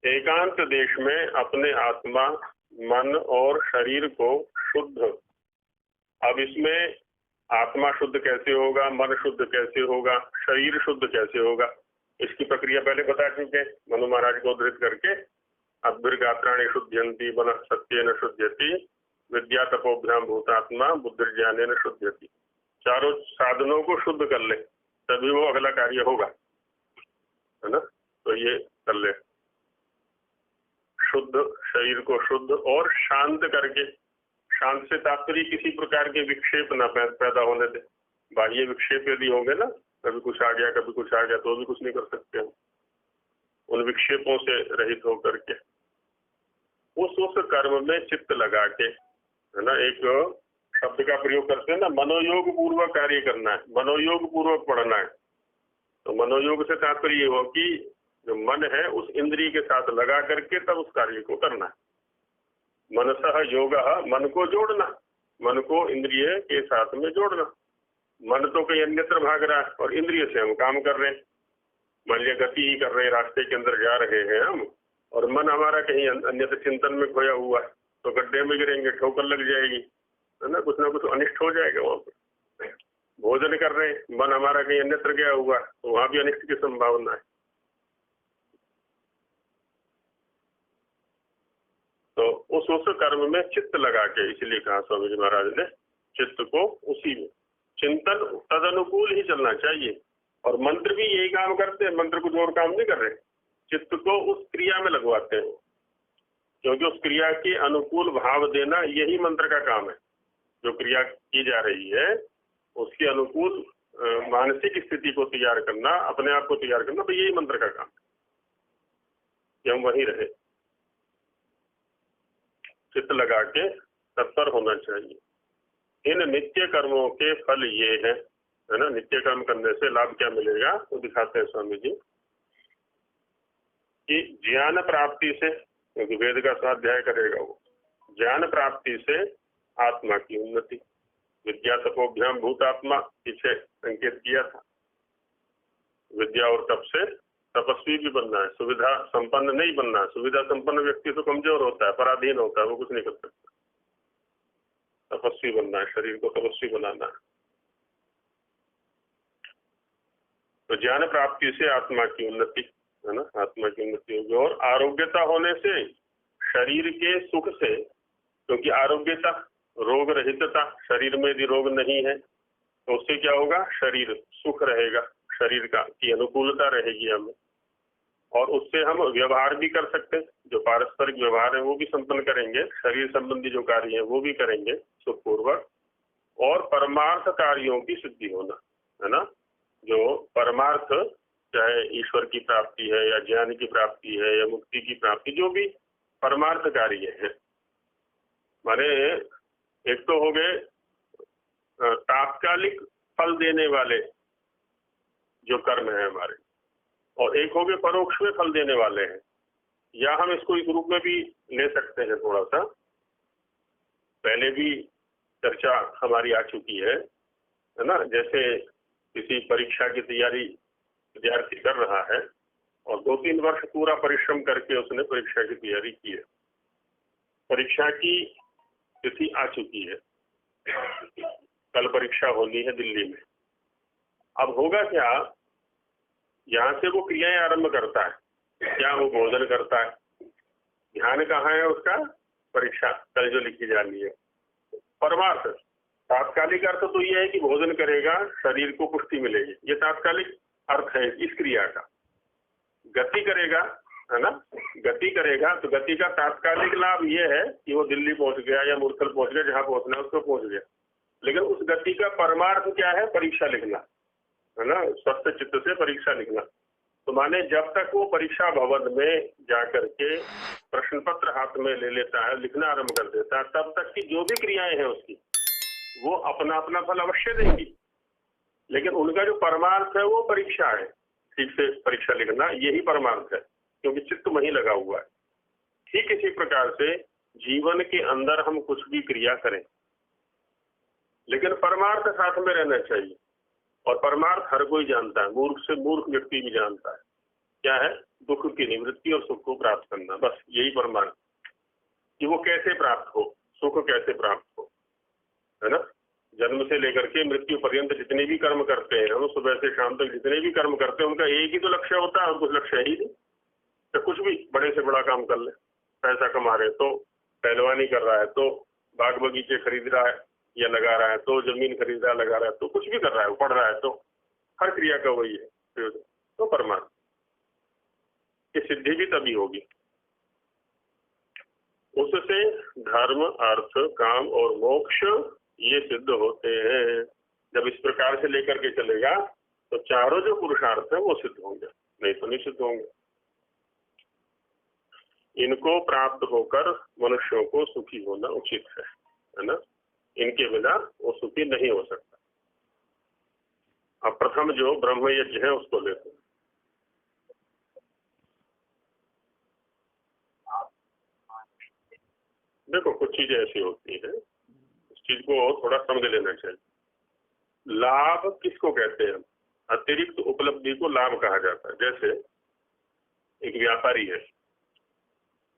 एकांत देश में अपने आत्मा, मन और शरीर को शुद्ध। अब इसमें आत्मा शुद्ध कैसे होगा, मन शुद्ध कैसे होगा, शरीर शुद्ध कैसे होगा, इसकी प्रक्रिया पहले बता चुके मनु महाराज को उद्धृत करके। अद्भिर्गात्राणि शुद्ध्यन्ति, मनः सत्येन शुद्ध्यति, विद्या तपोभ्याम भूतात्मा बुद्धिर्ज्ञानेन शुद्ध्यति। चारों साधनों को शुद्ध कर ले तभी वो अगला कार्य होगा, है ना। तो ये कर ले, शुद्ध शरीर को शुद्ध और शांत करके। शांत से तात्पर्य किसी प्रकार के विक्षेप न पैदा होने दे। बाह्य विक्षेप यदि होंगे ना, कभी कुछ आ गया कभी कुछ आ गया, तो भी कुछ नहीं कर सकते हम। उन विक्षेपों से रहित होकर के उस कर्म में चित्त लगा के, है ना, एक शब्द का प्रयोग करते हैं ना, मनोयोग पूर्वक कार्य करना है, मनोयोग पूर्वक पढ़ना है। तो मनोयोग से तात्पर्य ये हो कि जो मन है उस इंद्रिय के साथ लगा करके तब उस कार्य को करना है। मनसः योगः, मन को जोड़ना, मन को इंद्रिय के साथ में जोड़ना। मन तो कहीं अन्यत्र भाग रहा है और इंद्रिय से हम काम कर रहे हैं। मान लिया गति ही कर रहे हैं, रास्ते के अंदर जा रहे हैं हम, और मन हमारा कहीं अन्यत्र चिंतन में खोया हुआ है, तो गड्ढे में गिरेंगे, ठोकर लग जाएगी, है ना कुछ अनिष्ट हो जाएगा वहां पर। भोजन कर रहे हैं, मन हमारा कहीं अन्यत्र गया हुआ है, तो वहां भी अनिष्ट की संभावना है। तो उस कर्म में चित्त लगा के, इसलिए कहा स्वामी जी महाराज ने, चित्त को उसी में चिंतन तदनुकूल ही चलना चाहिए। और मंत्र भी यही काम करते हैं, मंत्र कुछ और काम नहीं कर रहे, चित्त को उस क्रिया में लगवाते हैं, क्योंकि उस क्रिया के अनुकूल भाव देना यही मंत्र का काम है। जो क्रिया की जा रही है उसके अनुकूल मानसिक स्थिति को तैयार करना, अपने आप को तैयार करना, तो यही मंत्र का काम है कि हम वहीं रहे। चित्त लगा के तत्पर होना चाहिए। इन नित्य कर्मों के फल ये है ना। नित्य कर्म करने से लाभ क्या मिलेगा तो दिखाते हैं स्वामी जी कि ज्ञान प्राप्ति से, क्योंकि वेद का स्वाध्याय करेगा वो, ज्ञान प्राप्ति से आत्मा की उन्नति। विद्या तपोभ्याम भूतात्मा पीछे संकेत किया था। विद्या और तप से तपस्वी भी बनना है, सुविधा संपन्न नहीं बनना है। सुविधा संपन्न व्यक्ति तो कमजोर होता है, पराधीन होता है, वो कुछ नहीं कर सकता। तपस्वी बनना है, शरीर को तपस्वी बनाना है। तो ज्ञान प्राप्ति से आत्मा की उन्नति, है ना, आत्मा की उन्नति होगी। और आरोग्यता होने से, शरीर के सुख से, क्योंकि आरोग्यता रोग रहितता, शरीर में यदि रोग नहीं है तो उससे क्या होगा, शरीर सुख रहेगा, शरीर का की अनुकूलता रहेगी हमें, और उससे हम व्यवहार भी कर सकते हैं। जो पारस्परिक व्यवहार है वो भी संपन्न करेंगे, शरीर संबंधी जो कार्य है वो भी करेंगे सुखपूर्वक। और परमार्थ कार्यों की सिद्धि होना, है ना, जो परमार्थ, चाहे ईश्वर की प्राप्ति है या ज्ञान की प्राप्ति है या मुक्ति की प्राप्ति, जो भी परमार्थ कार्य है, माने एक तो हो गए तात्कालिक फल देने वाले जो कर्म है हमारे, और एक हो गए परोक्ष में फल देने वाले हैं। या हम इसको इस रूप में भी ले सकते हैं, थोड़ा सा पहले भी चर्चा हमारी आ चुकी है ना। जैसे किसी परीक्षा की तैयारी विद्यार्थी कर रहा है और 2-3 वर्ष पूरा परिश्रम करके उसने परीक्षा की तैयारी की है, परीक्षा की तिथि आ चुकी है, कल परीक्षा होनी है दिल्ली में। अब होगा क्या, यहाँ से वो क्रियाएं आरंभ करता है, क्या वो भोजन करता है, ध्यान कहाँ है उसका, परीक्षा कल जो लिखी जानी है। परमार्थ तात्कालिक अर्थ तो ये है कि भोजन करेगा, शरीर को पुष्टि मिलेगी, ये तात्कालिक अर्थ है इस क्रिया का। गति करेगा, है ना, गति करेगा तो गति का तात्कालिक लाभ ये है कि वो दिल्ली पहुंच गया या मुरथल पहुंच गया, जहां पहुंचना है उसको पहुंच गया। लेकिन उस गति का परमार्थ क्या है, परीक्षा लिखना, है ना, स्वस्थ चित्त से परीक्षा लिखना। तो माने जब तक वो परीक्षा भवन में जाकर के प्रश्न पत्र हाथ में ले लेता है, लिखना आरंभ कर देता है, तब तक की जो भी क्रियाएं हैं उसकी वो अपना अपना फल अवश्य देंगी। लेकिन उनका जो परमार्थ है वो परीक्षा है, ठीक से परीक्षा लिखना, यही परमार्थ है, क्योंकि चित्त वहीं लगा हुआ है। ठीक इसी प्रकार से जीवन के अंदर हम कुछ भी क्रिया करें, लेकिन परमार्थ साथ में रहना चाहिए। और परमार्थ हर कोई जानता है, मूर्ख से मूर्ख व्यक्ति भी जानता है। क्या है? दुख की निवृत्ति और सुख को प्राप्त करना, बस यही परमार्थ। कि वो कैसे प्राप्त हो, सुख कैसे प्राप्त हो, है ना। जन्म से लेकर के मृत्यु पर्यंत जितने भी कर्म करते हैं हम, सुबह से शाम तक जितने भी कर्म करते हैं, उनका एक ही तो लक्ष्य होता है और कुछ लक्ष्य ही नहीं। तो कुछ भी बड़े से बड़ा काम कर ले, पैसा कमा रहे तो, पहलवानी कर रहा है तो, बाग बगीचे खरीद रहा है या लगा रहा है तो, जमीन खरीद रहा है लगा रहा है तो, कुछ भी कर रहा है, पढ़ रहा है तो, हर क्रिया का वही है तो परमार्थ की सिद्धि भी तभी होगी। उससे धर्म, अर्थ, काम और मोक्ष ये सिद्ध होते हैं। जब इस प्रकार से लेकर के चलेगा तो चारों जो पुरुषार्थ है वो सिद्ध होंगे, नहीं तो नहीं सिद्ध होंगे। इनको प्राप्त होकर मनुष्यों को सुखी होना उचित है ना। इनके बिना वो सुखी नहीं हो सकता। अब प्रथम जो ब्रह्म यज्ञ है उसको लेते हैं। देखो कुछ चीजें ऐसी होती है, इस चीज को थोड़ा समझ लेना चाहिए। लाभ किसको कहते हैं? अतिरिक्त उपलब्धि को लाभ कहा जाता है। जैसे एक व्यापारी है,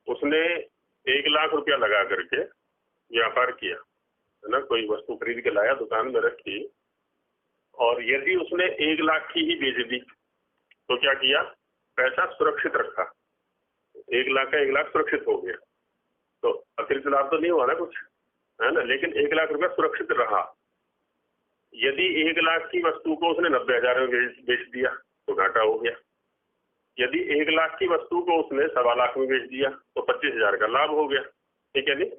उसने 1 लाख रुपया लगा करके व्यापार किया, है ना। कोई वस्तु खरीद के लाया, दुकान में रखी, और यदि उसने 1 लाख की ही बेच दी तो क्या किया? पैसा सुरक्षित रखा, 1 लाख का 1 लाख सुरक्षित हो गया, तो अतिरिक्त लाभ तो नहीं हुआ ना कुछ, है ना। लेकिन 1 लाख रुपया सुरक्षित रहा। यदि 1 लाख की वस्तु को उसने 90,000 में बेच दिया तो घाटा हो गया। यदि 1 लाख की वस्तु को उसने 1.25 लाख में बेच दिया तो 25,000 का लाभ हो गया। ठीक है नहीं?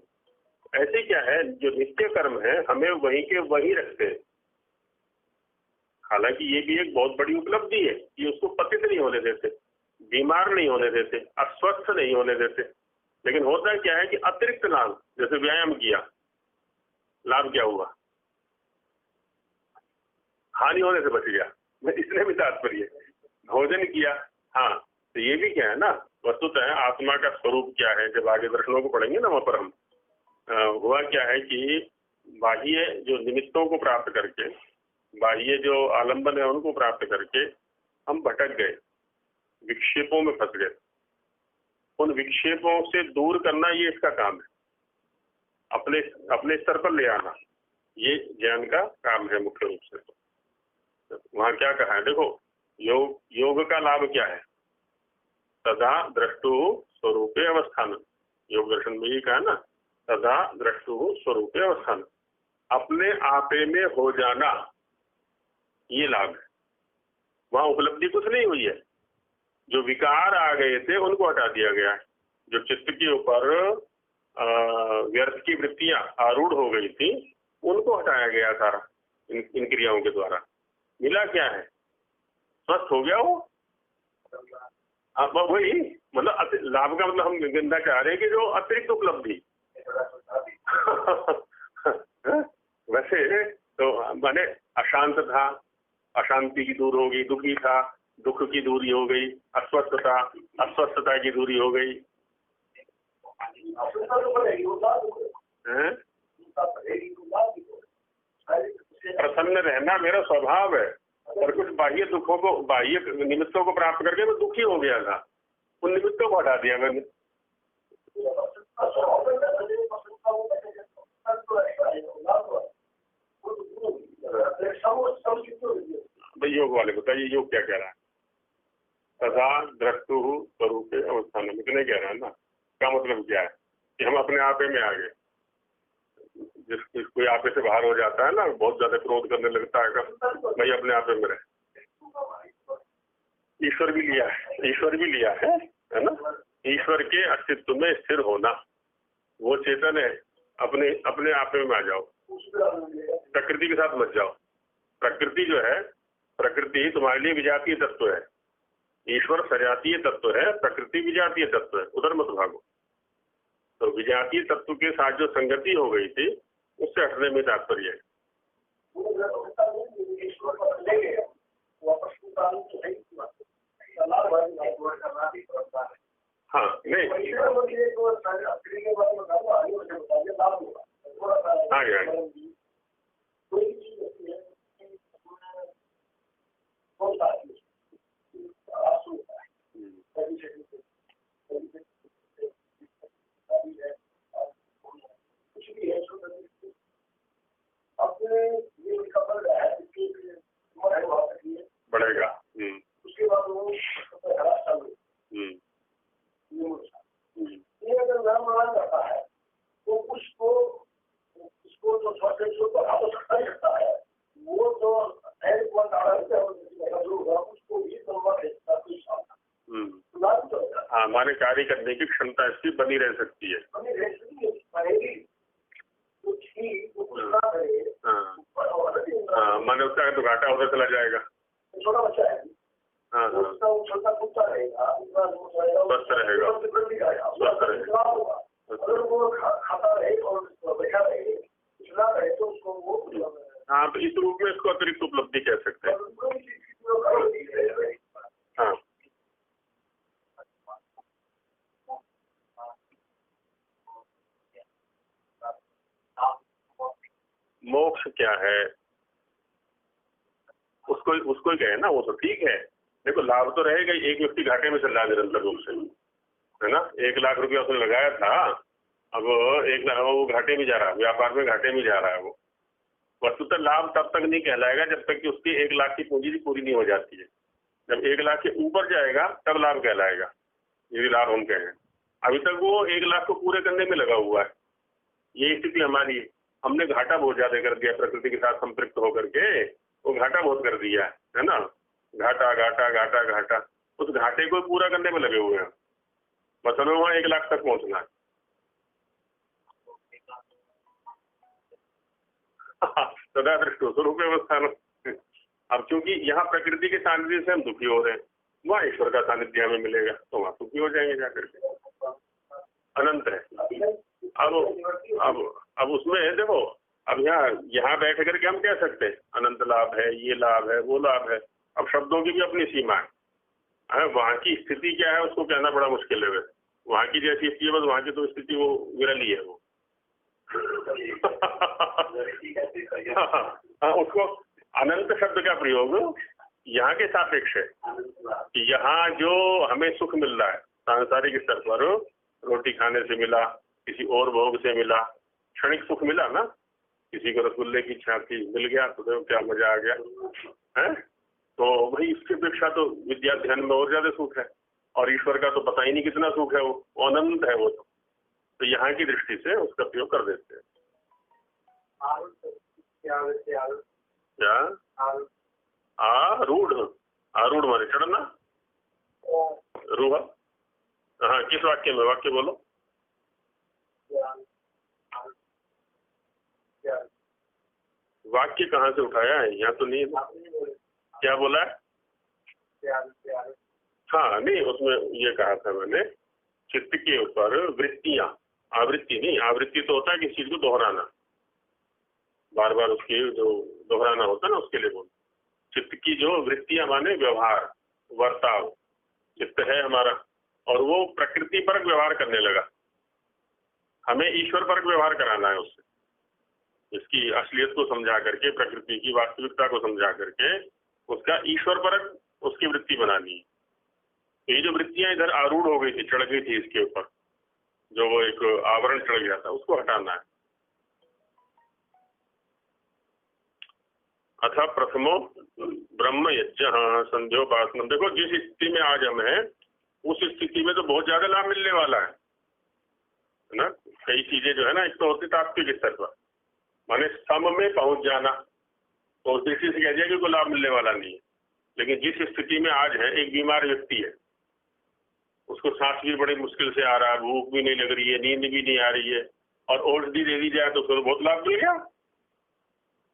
ऐसे क्या है, जो नित्य कर्म है हमें वहीं के वहीं रखते हैं। हालांकि ये भी एक बहुत बड़ी उपलब्धि है कि उसको पतित नहीं होने देते, बीमार नहीं होने देते, अस्वस्थ नहीं होने देते। लेकिन होता क्या है कि अतिरिक्त लाभ, जैसे व्यायाम किया, लाभ क्या हुआ? हानि होने से बच गया। इसलिए भी तात्पर्य, भोजन किया, हाँ, तो ये भी क्या है ना, वस्तुतः आत्मा का स्वरूप क्या है, जब आगे दर्शनों को पढ़ेंगे ना वहां पर हम, हुआ क्या है कि बाह्य जो निमित्तों को प्राप्त करके, बाह्य जो आलंबन है उनको प्राप्त करके हम भटक गए, विक्षेपों में फंस गए। उन विक्षेपों से दूर करना ये इसका काम है, अपने अपने स्तर पर ले आना, ये ज्ञान का काम है मुख्य रूप से। तो वहां क्या कहा है, देखो योग का लाभ क्या है? सदा द्रष्टु स्वरूपे अवस्थान। योग दर्शन में ये कहा ना, सदा द्रष्टु स्वरूपे अवस्थान, अपने आपे में हो जाना, ये लाभ है। वहां उपलब्धि कुछ नहीं हुई है। जो विकार आ गए थे उनको हटा दिया गया है। जो चित्त के ऊपर व्यर्थ की वृत्तियां आरूढ़ हो गई थी उनको हटाया गया सारा इन क्रियाओं के द्वारा। मिला क्या है? स्वस्थ हो गया वो। अब वही मतलब लाभ का मतलब हम गंदा चाह रहे हैं कि जो अतिरिक्त उपलब्धि वैसे तो माने अशांत था, अशांति की दूर हो गई, दुखी था, दुख की दूरी हो गई, अस्वस्थता की दूरी हो गई। प्रसन्न रहना मेरा स्वभाव है, और कुछ बाह्य दुखों को, बाह्य निमित्तों को प्राप्त करके मैं दुखी हो गया था, उन निमित्तों को हटा दिया मैंने। भाई योग वाले बताइए, योग क्या कह रहा है? सदा द्रष्टु स्वरूप अवस्थान में नहीं कह रहा है ना। क्या मतलब क्या है कि हम अपने आपे में आ गए। जिस कोई आपे से बाहर हो जाता है ना, बहुत ज्यादा क्रोध करने लगता है, भाई अपने आपे में रहे। ईश्वर भी लिया है ना। ईश्वर के अस्तित्व में स्थिर होना, वो चेतन है। अपने आपे में आ जाओ, प्रकृति के साथ मत जाओ। प्रकृति जो है, प्रकृति तुम्हारे लिए विजातीय तत्व है, ईश्वर सजातीय तत्व है, प्रकृति विजातीय तत्व है, उधर मत भागो। तो विजातीय तत्व के साथ जो संगति हो गई थी उससे हटने में तात्पर्य है। हाँ नहीं आगे आगे बढ़ेगा। हाँ माने कार्य करने की क्षमता इसकी बनी रह सकती है। हाँ माने उसका तो घाटा होता चला जाएगा। हाँ हाँ स्वस्थ रहेगा, स्वस्थ रहेगा। हाँ तो इस रूप में इसको अतिरिक्त उपलब्धि कह सकते हैं। हाँ मोक्ष क्या है उसको ही कहे ना, वो तो ठीक है। देखो लाभ तो रहेगा ही, एक व्यक्ति घाटे में चल रहा है निरंतर रूप से, है ना। 1 लाख रुपया उसने लगाया था, अब 1 लाख वो घाटे में जा रहा है, व्यापार में घाटे में जा रहा है। वो वस्तुतः लाभ तब तक नहीं कहलाएगा जब तक कि उसकी 1 लाख की पूंजी पूरी नहीं हो जाती है। जब 1 लाख के ऊपर जाएगा तब लाभ कहलाएगा, यदि लाभ हम कहें। अभी तक वो 1 लाख को पूरे करने में लगा हुआ है, ये स्थिति हमारी है। हमने घाटा बहुत ज्यादा कर दिया, प्रकृति के साथ संपृक्त होकर के वो घाटा बहुत कर दिया है ना। घाटा घाटा घाटा घाटा, उस घाटे को पूरा करने में लगे हुए हैं। बस हमें वहाँ 1 लाख तक पहुंचना है। सदा दृष्टो स्वरूप अवस्थान। अब क्योंकि यहाँ प्रकृति के सानिध्य से हम दुखी हो रहे हैं, वहाँ ईश्वर का सानिध्य हमें मिलेगा तो वहाँ सुखी हो जाएंगे जाकर के। अनंत है। अब उसमें देखो, अब यहाँ बैठ करके हम कह सकते हैं अनंत लाभ है, ये लाभ है, वो लाभ है। अब शब्दों की भी अपनी सीमा है। वहाँ की स्थिति क्या है उसको कहना बड़ा मुश्किल है। वहाँ की जैसी स्थिति है बस वहाँ की तो स्थिति वो विरली है वो। हाँ उसको अनंत शब्द का प्रयोग यहाँ के सापेक्ष है कि यहाँ जो हमें सुख मिल रहा है सांसारिक स्तर पर, रोटी खाने से मिला, किसी और भोग से मिला, क्षणिक सुख मिला ना, किसी को रसगुल्ले की छाती मिल गया तो क्या मजा आ गया है। तो भाई इसकी अपेक्षा तो विद्या ध्यान में और ज्यादा सुख है, और ईश्वर का तो पता ही नहीं कितना सुख है, वो अनंत है वो तो यहाँ की दृष्टि से उसका प्रयोग कर देते हैं। क्या आरूढ़? आरूढ़ माने चढ़ना, रूह। हाँ किस वाक्य में? वाक्य बोलो। वाक्य कहाँ से उठाया है? यहाँ तो नहीं है। क्या बोला है? हाँ नहीं, उसमें ये कहा था मैंने, चित्त के ऊपर वृत्तियां, आवृत्ति नहीं, आवृत्ति तो होता है किसी चीज को दोहराना, बार बार उसके जो दोहराना होता है ना, उसके लिए बोल। चित्त की जो वृत्तियां माने व्यवहार, वर्ताव, चित्त है हमारा, और वो प्रकृति परक व्यवहार करने लगा। हमें ईश्वर परक व्यवहार कराना है उससे, इसकी असलियत को समझा करके, प्रकृति की वास्तविकता को समझा करके उसका ईश्वर परक उसकी वृत्ति बनानी है। तो ये जो वृत्तियां इधर आरूढ़ हो गई थी, चढ़ गई थी इसके ऊपर, जो वो एक आवरण चढ़ गया था, उसको हटाना है। अथा प्रथमो ब्रह्म यज्ञ संध्योपासनम। देखो जिस स्थिति में आज हम हैं उस स्थिति में तो बहुत ज्यादा लाभ मिलने वाला है ना। कई चीजें जो है ना, एक तो होती तात्विक स्तर पर, माने सम में पहुंच जाना, तो उस दृष्टि से कह दिया कि कोई लाभ मिलने वाला नहीं है। लेकिन जिस स्थिति में आज है, एक बीमार व्यक्ति है, उसको सांस भी बड़ी मुश्किल से आ रहा है, भूख भी नहीं लग रही है, नींद भी नहीं आ रही है, और औषधि दे दी जाए तो उसको बहुत लाभ मिल गया,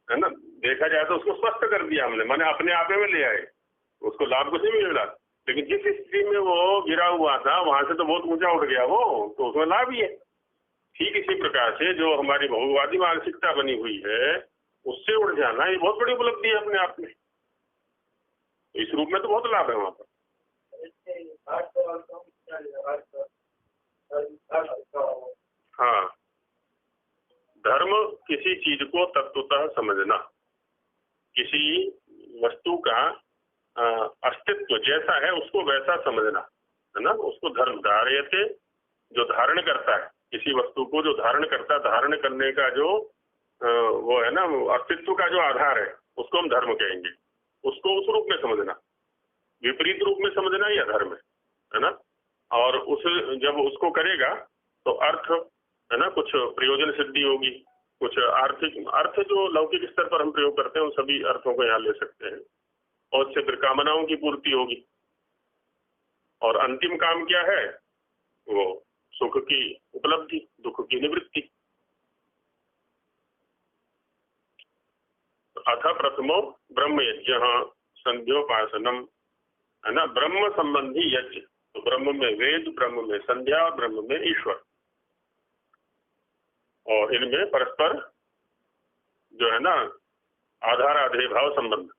है ना। देखा जाए तो उसको स्वस्थ कर दिया हमने, माने अपने आप में ले आए, उसको लाभ कुछ नहीं मिला। लेकिन जिस स्थिति में वो गिरा हुआ था वहां से तो बहुत ऊंचा उठ गया वो, तो उसमें लाभ ही है। ठीक इसी प्रकार से जो हमारी बहुवादी मानसिकता बनी हुई है उससे उठ जाना, ये बहुत बड़ी उपलब्धि है अपने आप में। इस रूप में तो बहुत लाभ है वहां पर। हाँ, धर्म किसी चीज को तत्वतः समझना, किसी वस्तु का अस्तित्व जैसा है उसको वैसा समझना, है ना, उसको धर्म धार्यते, जो धारण करता है किसी वस्तु को, जो धारण करता है, धारण करने का जो वो है ना, अस्तित्व का जो आधार है उसको हम धर्म कहेंगे। उसको उस रूप में समझना, विपरीत रूप में समझना यह धर्म है ना। और उस जब उसको करेगा तो अर्थ, है ना, कुछ प्रयोजन सिद्धि होगी, कुछ आर्थिक अर्थ जो लौकिक स्तर पर हम प्रयोग करते हैं उन सभी अर्थों को यहाँ ले सकते हैं, और उससे फिर कामनाओं की पूर्ति होगी। और अंतिम काम क्या है, वो सुख की उपलब्धि, दुख की निवृत्ति। अथ प्रथमो ब्रह्म यज्ञ संध्योपासनम, है ना, ब्रह्म संबंधी यज्ञ। तो ब्रह्म में वेद, ब्रह्म में संध्या, ब्रह्म में ईश्वर, और इनमें परस्पर जो है ना आधार आधेय भाव संबंध।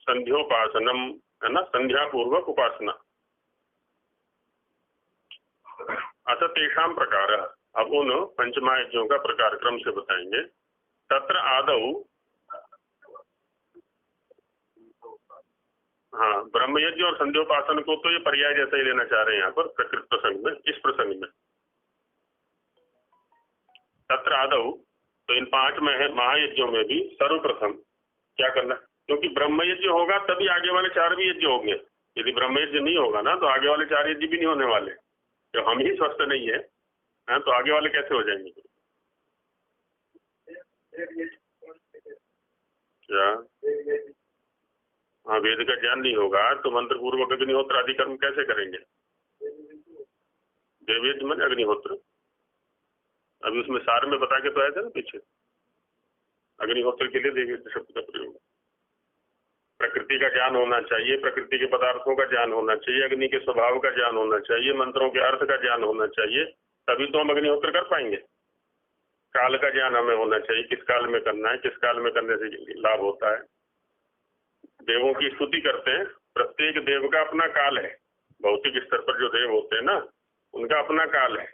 संध्योपासनम, है ना, संध्या पूर्वक उपासना। अथ तेषां प्रकार, अब उन पंचमहायज्ञों का प्रकार क्रम से बताएंगे। तत्र आदौ, हाँ, ब्रह्मयज्ञ और संध्योपासन को तो ये पर्याय जैसा ही लेना चाह रहे हैं यहाँ पर प्रकृत प्रसंग में, इस प्रसंग में। तत्र आदौ, तो इन 5 महायज्ञों में भी सर्वप्रथम क्या करना, क्योंकि ब्रह्मयज्ञ होगा तभी आगे वाले 4 भी यज्ञ होंगे। यदि ब्रह्मयज्ञ नहीं होगा ना तो आगे वाले 4 यज्ञ भी नहीं होने वाले। जब हम ही स्वस्थ नहीं है तो आगे वाले कैसे हो जाएंगे? क्या? हाँ, वेद का ज्ञान नहीं होगा तो मंत्र पूर्वक अग्निहोत्र आदि कर्म कैसे करेंगे? देवेद मन अग्निहोत्र, अभी उसमें सार में बता के तो आए थे ना पीछे, अग्निहोत्र के लिए देवेद शब्द का प्रयोग। प्रकृति का ज्ञान होना चाहिए, प्रकृति के पदार्थों का ज्ञान होना चाहिए, अग्नि के स्वभाव का ज्ञान होना चाहिए, मंत्रों के अर्थ का ज्ञान होना चाहिए, तभी तो हम अग्निहोत्र कर पाएंगे। काल का ज्ञान हमें होना चाहिए, किस काल में करना है, किस काल में करने से लाभ होता है। देवों की स्तुति करते हैं, प्रत्येक देव का अपना काल है। भौतिक स्तर पर जो देव होते हैं ना, उनका अपना काल है।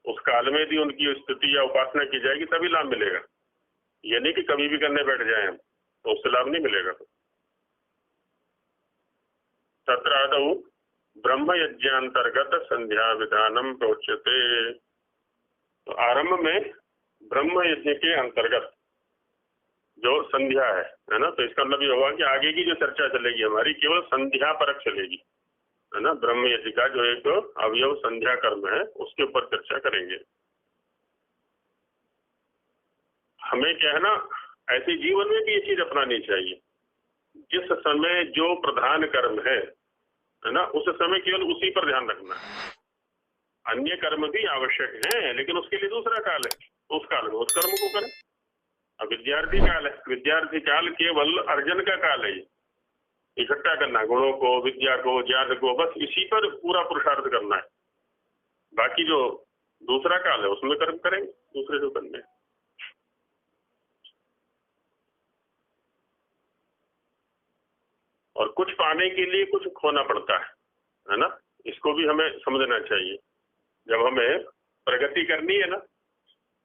उस काल में भी उनकी स्तुति या उपासना की जाएगी तभी लाभ मिलेगा। ये नहीं कि कभी भी करने बैठ जाए हम तो उससे लाभ नहीं मिलेगा। तत्र आदौ ब्रह्म यज्ञांतर्गत संध्या विधानम प्रोच्यते। तो आरंभ में ब्रह्म यज्ञ के अंतर्गत जो संध्या है ना, तो इसका मतलब ये होगा कि आगे की जो चर्चा चलेगी हमारी केवल संध्या परक चलेगी, है ना। ब्रह्म यज्ञ का जो एक अवयव संध्या कर्म है उसके ऊपर चर्चा करेंगे। हमें क्या है ना, ऐसे जीवन में भी ये चीज अपनानी चाहिए, जिस समय जो प्रधान कर्म है ना, उस समय केवल उसी पर ध्यान रखना है। अन्य कर्म भी आवश्यक हैं लेकिन उसके लिए दूसरा काल है, उस काल में उस कर्म को करें। अब विद्यार्थी काल है, विद्यार्थी काल केवल अर्जन का काल है, इकट्ठा करना गुणों को, विद्या को, ज्ञान को, बस इसी पर पूरा पुरुषार्थ करना है। बाकी जो दूसरा काल है उसमें कर्म करेंगे दूसरे जो करने। और कुछ पाने के लिए कुछ खोना पड़ता है ना, इसको भी हमें समझना चाहिए। जब हमें प्रगति करनी है ना,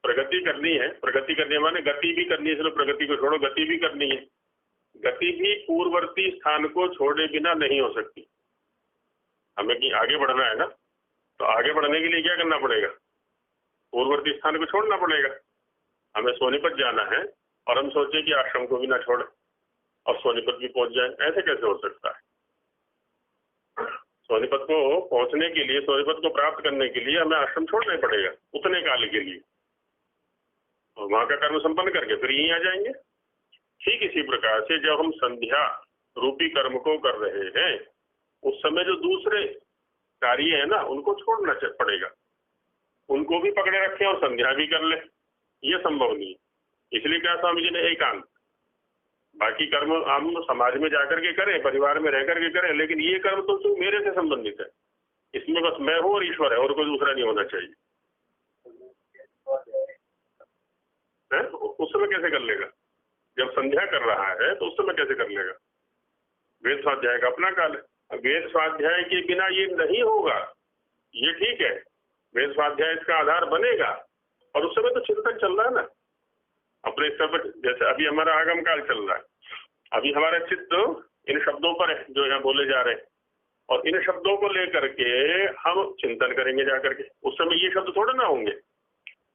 प्रगति करनी है, प्रगति करने माने गति भी करनी है, चलो प्रगति को छोड़ो, गति भी करनी है। गति भी पूर्ववर्ती स्थान को छोड़े बिना नहीं हो सकती। हमें कि आगे बढ़ना है ना, तो आगे बढ़ने के लिए क्या करना पड़ेगा? पूर्ववर्ती स्थान को छोड़ना पड़ेगा। हमें सोनीपत जाना है और हम सोचे कि आश्रम को भी ना छोड़े और सोनीपत भी पहुंच जाए, ऐसे कैसे हो सकता है? सोनीपत को पहुंचने के लिए, सोनीपत को प्राप्त करने के लिए हमें आश्रम छोड़ना ही पड़ेगा उतने काल के लिए, और वहां का कर्म संपन्न करके फिर यहीं आ जाएंगे। ठीक इसी प्रकार से जब हम संध्या रूपी कर्म को कर रहे हैं उस समय जो दूसरे कार्य है ना उनको छोड़ना पड़ेगा, उनको भी पकड़े रखें और संध्या भी कर ले, ये संभव नहीं। इसलिए क्या स्वामी जी ने एकांत, बाकी कर्म हम समाज में जाकर के करें, परिवार में रह करके करें, लेकिन ये कर्म तो मेरे से संबंधित है, इसमें बस मैं हूँ और ईश्वर है और कोई दूसरा नहीं होना चाहिए। है? उस समय कैसे कर लेगा? जब संध्या कर रहा है तो उस समय कैसे कर लेगा? वेद स्वाध्याय का अपना काल है, वेद स्वाध्याय के बिना ये नहीं होगा, ये ठीक है, वेद स्वाध्याय इसका आधार बनेगा, और उस समय तो चिंतन चल रहा है ना अपने स्तर पर। जैसे अभी हमारा आगम काल चल रहा है, अभी हमारा चित्त इन शब्दों पर है जो यहाँ बोले जा रहे हैं, और इन शब्दों को लेकर के हम चिंतन करेंगे जाकर के। उस समय ये शब्द थोड़े ना होंगे,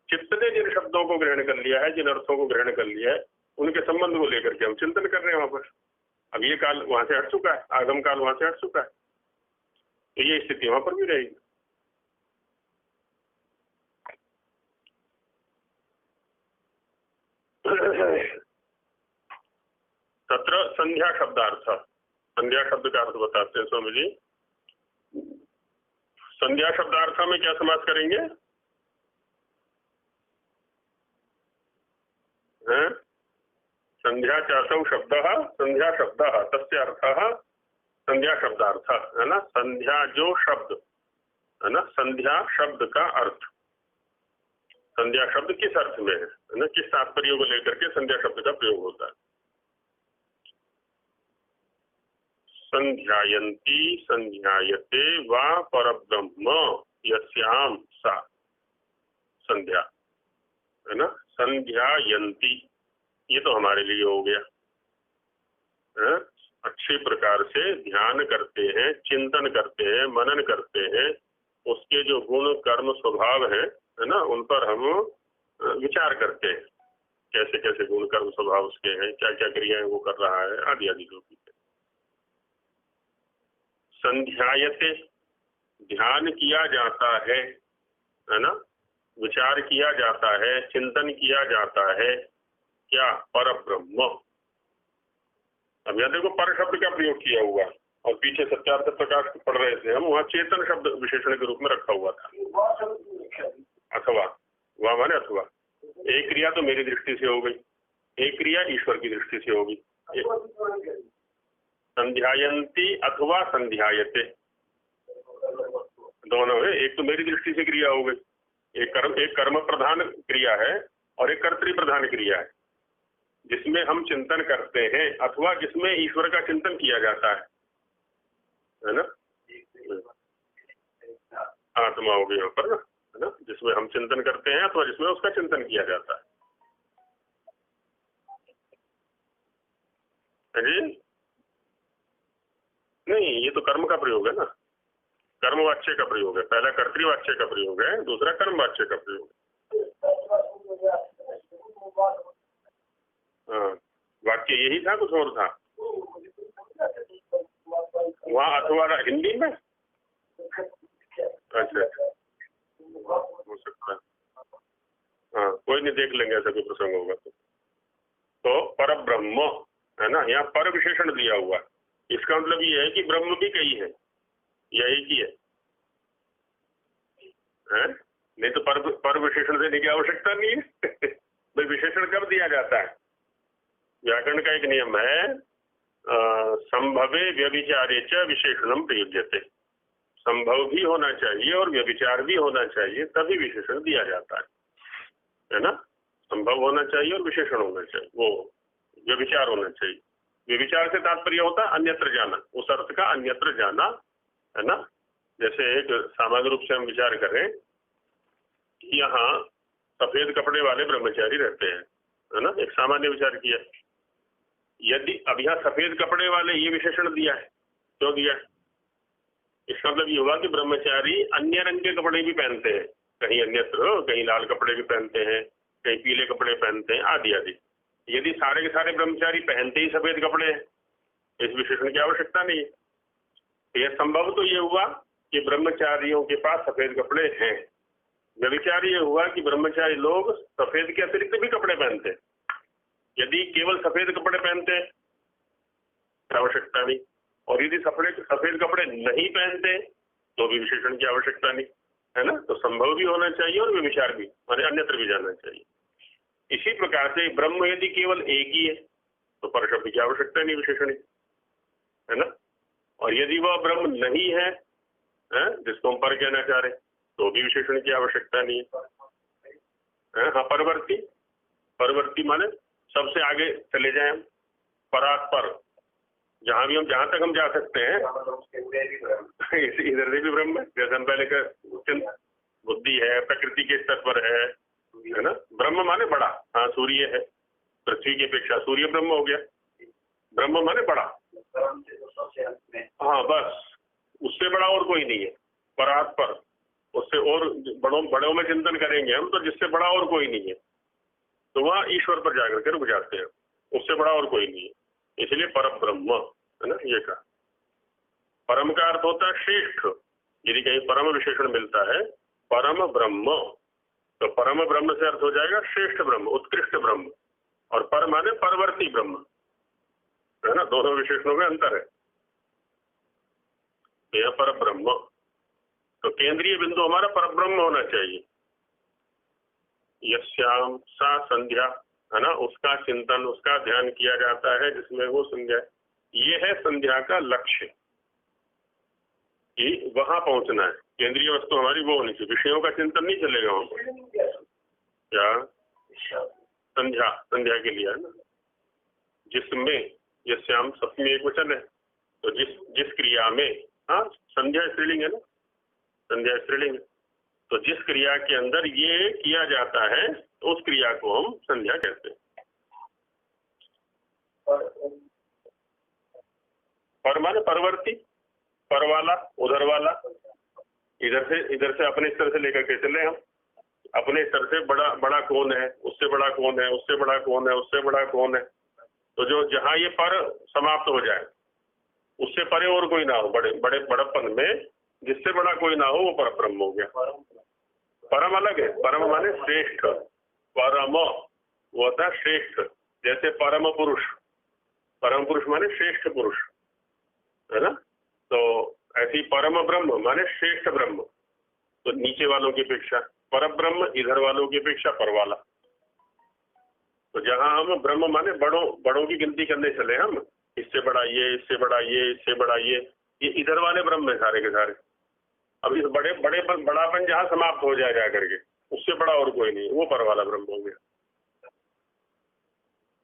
चित्त ने जिन शब्दों को ग्रहण कर लिया है, जिन अर्थों को ग्रहण कर लिया है, उनके संबंध को लेकर के हम चिंतन कर रहे हैं वहां पर। अब ये काल वहां से हट चुका है, आगम काल वहां से हट चुका है, तो ये स्थिति वहां पर भी रहेगी। तत्र संध्या शब्दार्थ, संध्या शब्द का अर्थ बताते हैं स्वामी जी। संध्या शब्दार्थ में क्या समास करेंगे? हैं? संध्या चासौ शब्द, संध्या शब्द तस्य अर्थः संध्या शब्दार्थ, है ना। संध्या जो शब्द है ना, संध्या शब्द का अर्थ, संध्या शब्द किस अर्थ में है ना, किस तात्पर्य को लेकर के संध्या शब्द का प्रयोग होता है। संध्यायन्ति संध्यायते वा परब्रह्म यस्याम सा, संध्या है ना। संध्यायन्ति ये तो हमारे लिए हो गया है? अच्छे प्रकार से ध्यान करते हैं, चिंतन करते हैं, मनन करते हैं, उसके जो गुण कर्म स्वभाव है ना, उन पर हम विचार करते हैं, कैसे कैसे गुण कर्म स्वभाव उसके हैं, क्या क्या क्रियाएं वो कर रहा है, आदि आदि जो भी है। संध्यायते ध्यान किया जाता है ना, विचार किया जाता है, चिंतन किया जाता है, क्या? परब्रह्म। अब यहां देखो पर शब्द का प्रयोग किया हुआ, और पीछे सत्यार्थ प्रकाश पढ़ रहे थे हम, वहां चेतन शब्द विशेषण के रूप में रखा हुआ था, अथवा, वह माने अथवा। एक क्रिया तो मेरी दृष्टि से हो गई, एक क्रिया ईश्वर की दृष्टि से होगी। संध्यायन्ति अथवा संध्यायते, दोनों है। एक तो मेरी दृष्टि से क्रिया हो गई, एक कर्म प्रधान क्रिया है और एक कर्तृ प्रधान क्रिया है, जिसमें हम चिंतन करते हैं, अथवा जिसमें ईश्वर का चिंतन किया जाता है ना। आत्मा हो गई यहाँ पर ना, है ना, जिसमें हम चिंतन करते हैं अथवा जिसमें उसका चिंतन किया जाता है जी। नहीं, ये तो कर्म का प्रयोग है ना, कर्मवाच्य का प्रयोग है। पहला कर्तृवाच्य का प्रयोग है, दूसरा कर्मवाच्य का प्रयोग है। हाँ, वाक्य यही था, कुछ और था वहाँ अथवा हिंदी में? अच्छा, हो सकता है, हाँ, कोई नहीं, देख लेंगे ऐसा कोई प्रसंग होगा तो परब्रह्म है ना, यहाँ पर विशेषण दिया हुआ, इसका मतलब ये है कि ब्रह्म भी कई है या एक ही है? नहीं तो पर विशेषण देने की आवश्यकता नहीं है। भाई विशेषण कब दिया जाता है? व्याकरण का एक नियम है, संभवे व्यभिचारे च विशेषणम प्रयुज्यते। संभव भी होना चाहिए और व्यभिचार भी होना चाहिए, तभी विशेषण दिया जाता है ना। संभव होना चाहिए और विशेषण होना चाहिए, वो व्यभिचार होना चाहिए। व्यभिचार से तात्पर्य होता है अन्यत्र जाना, उस अर्थ का अन्यत्र जाना, है ना। जैसे एक सामान्य रूप से हम विचार करें कि यहाँ सफेद कपड़े वाले ब्रह्मचारी रहते हैं, है ना, एक सामान्य विचार किया। यदि अब यहाँ सफेद कपड़े वाले ये विशेषण दिया है, क्यों दिया है? इसका मतलब ये हुआ कि ब्रह्मचारी अन्य रंग के कपड़े भी पहनते हैं, कहीं अन्यत्र, कहीं लाल कपड़े भी पहनते हैं, कहीं पीले कपड़े पहनते हैं, आदि आदि। यदि सारे के सारे ब्रह्मचारी पहनते ही सफेद कपड़े हैं, इस विशेषण की आवश्यकता नहीं है। यह संभव तो ये हुआ कि ब्रह्मचारियों के पास सफेद कपड़े हैं। व्यभिचार ये हुआ कि ब्रह्मचारी लोग सफेद के अतिरिक्त भी कपड़े पहनते हैं। यदि केवल सफेद कपड़े पहनते हैं, आवश्यकता नहीं, और यदि सफेद कपड़े नहीं पहनते तो भी विशेषण की आवश्यकता नहीं, है ना। तो संभव भी होना चाहिए और व्यभिचार भी, माने अन्यत्र भी जाना चाहिए। इसी प्रकार से ब्रह्म यदि केवल एक ही है तो पर शब्द की आवश्यकता नहीं, विशेषण, है ना। और यदि वह ब्रह्म नहीं है, जिसको हम पर कहना चाह रहे, तो भी विशेषण की आवश्यकता नहीं है। हाँ, परवर्ती माने सबसे आगे चले जाए हम, परात्पर, जहां जहां तक हम जा सकते हैं इधर से भी ब्रह्म है। जैसे हम पहले का बुद्धि है, प्रकृति के स्तर पर है ना। ब्रह्म माने बड़ा, हाँ सूर्य है, पृथ्वी की अपेक्षा सूर्य ब्रह्म हो गया। ब्रह्म माने बड़ा, हाँ बस, उससे बड़ा और कोई नहीं है। परात पर, उससे और बड़ों में चिंतन करेंगे हम तो जिससे बड़ा और कोई नहीं है, तो वहाँ ईश्वर पर जाकर के रुक जाते हैं, उससे बड़ा और कोई नहीं है। इसलिए परम ब्रह्म है ना ये कहा। परम का अर्थ होता है श्रेष्ठ। यदि कहीं परम विशेषण मिलता है परम ब्रह्म, तो परम ब्रह्म से अर्थ हो जाएगा श्रेष्ठ ब्रह्म, उत्कृष्ट ब्रह्म। और पर माने परवर्ती ब्रह्म, है ना, दोनों विशेषणों में अंतर है। यह पर ब्रह्म, तो केंद्रीय बिंदु हमारा पर ब्रह्म होना चाहिए। यस्याम सा संध्या, है ना, उसका चिंतन, उसका ध्यान किया जाता है जिसमें वो संध्या, ये है संध्या का लक्ष्य कि वहां पहुंचना है। केंद्रीय वस्तु हमारी वो होनी चाहिए, विषयों का चिंतन नहीं चलेगा वहां पर। क्या संध्या, संध्या के लिए है ना, जिसमें, यस्याम सप्तमी एक वचन है, तो जिस क्रिया में, हाँ संध्या स्त्रीलिंग है ना, संध्या स्त्रीलिंग है, तो जिस क्रिया के अंदर ये किया जाता है तो उस क्रिया को हम संध्या कहते हैं। पर माने परवर्ती, पर वाला, उधर वाला, इधर से अपने स्तर से लेकर के चले हम। अपने स्तर से बड़ा कौन है, उससे बड़ा कौन है, उससे बड़ा कौन है, उससे बड़ा कौन है, तो जो जहां ये पर समाप्त हो जाए, उससे परे और कोई ना हो, बड़े बड़प्पन में जिससे बड़ा कोई ना हो, वो पर ब्रह्म हो गया। परम अलग है, परम माने श्रेष्ठ, परम वो होता है श्रेष्ठ। जैसे परम पुरुष, परम पुरुष माने श्रेष्ठ पुरुष, है ना, तो ऐसी परम ब्रह्म माने श्रेष्ठ ब्रह्म, तो नीचे वालों की अपेक्षा। पर ब्रह्म इधर वालों की अपेक्षा पर वाला। तो जहां हम ब्रह्म माने बड़ों की गिनती करने चले हम, इससे बड़ा ये, इससे बड़ा ये, इससे बड़ा ये इधर वाले ब्रह्म है सारे के सारे। अब इस बड़ापन जहां समाप्त हो जाए जा करके, उससे बड़ा और कोई नहीं, वो पर वाला ब्रह्म हो गया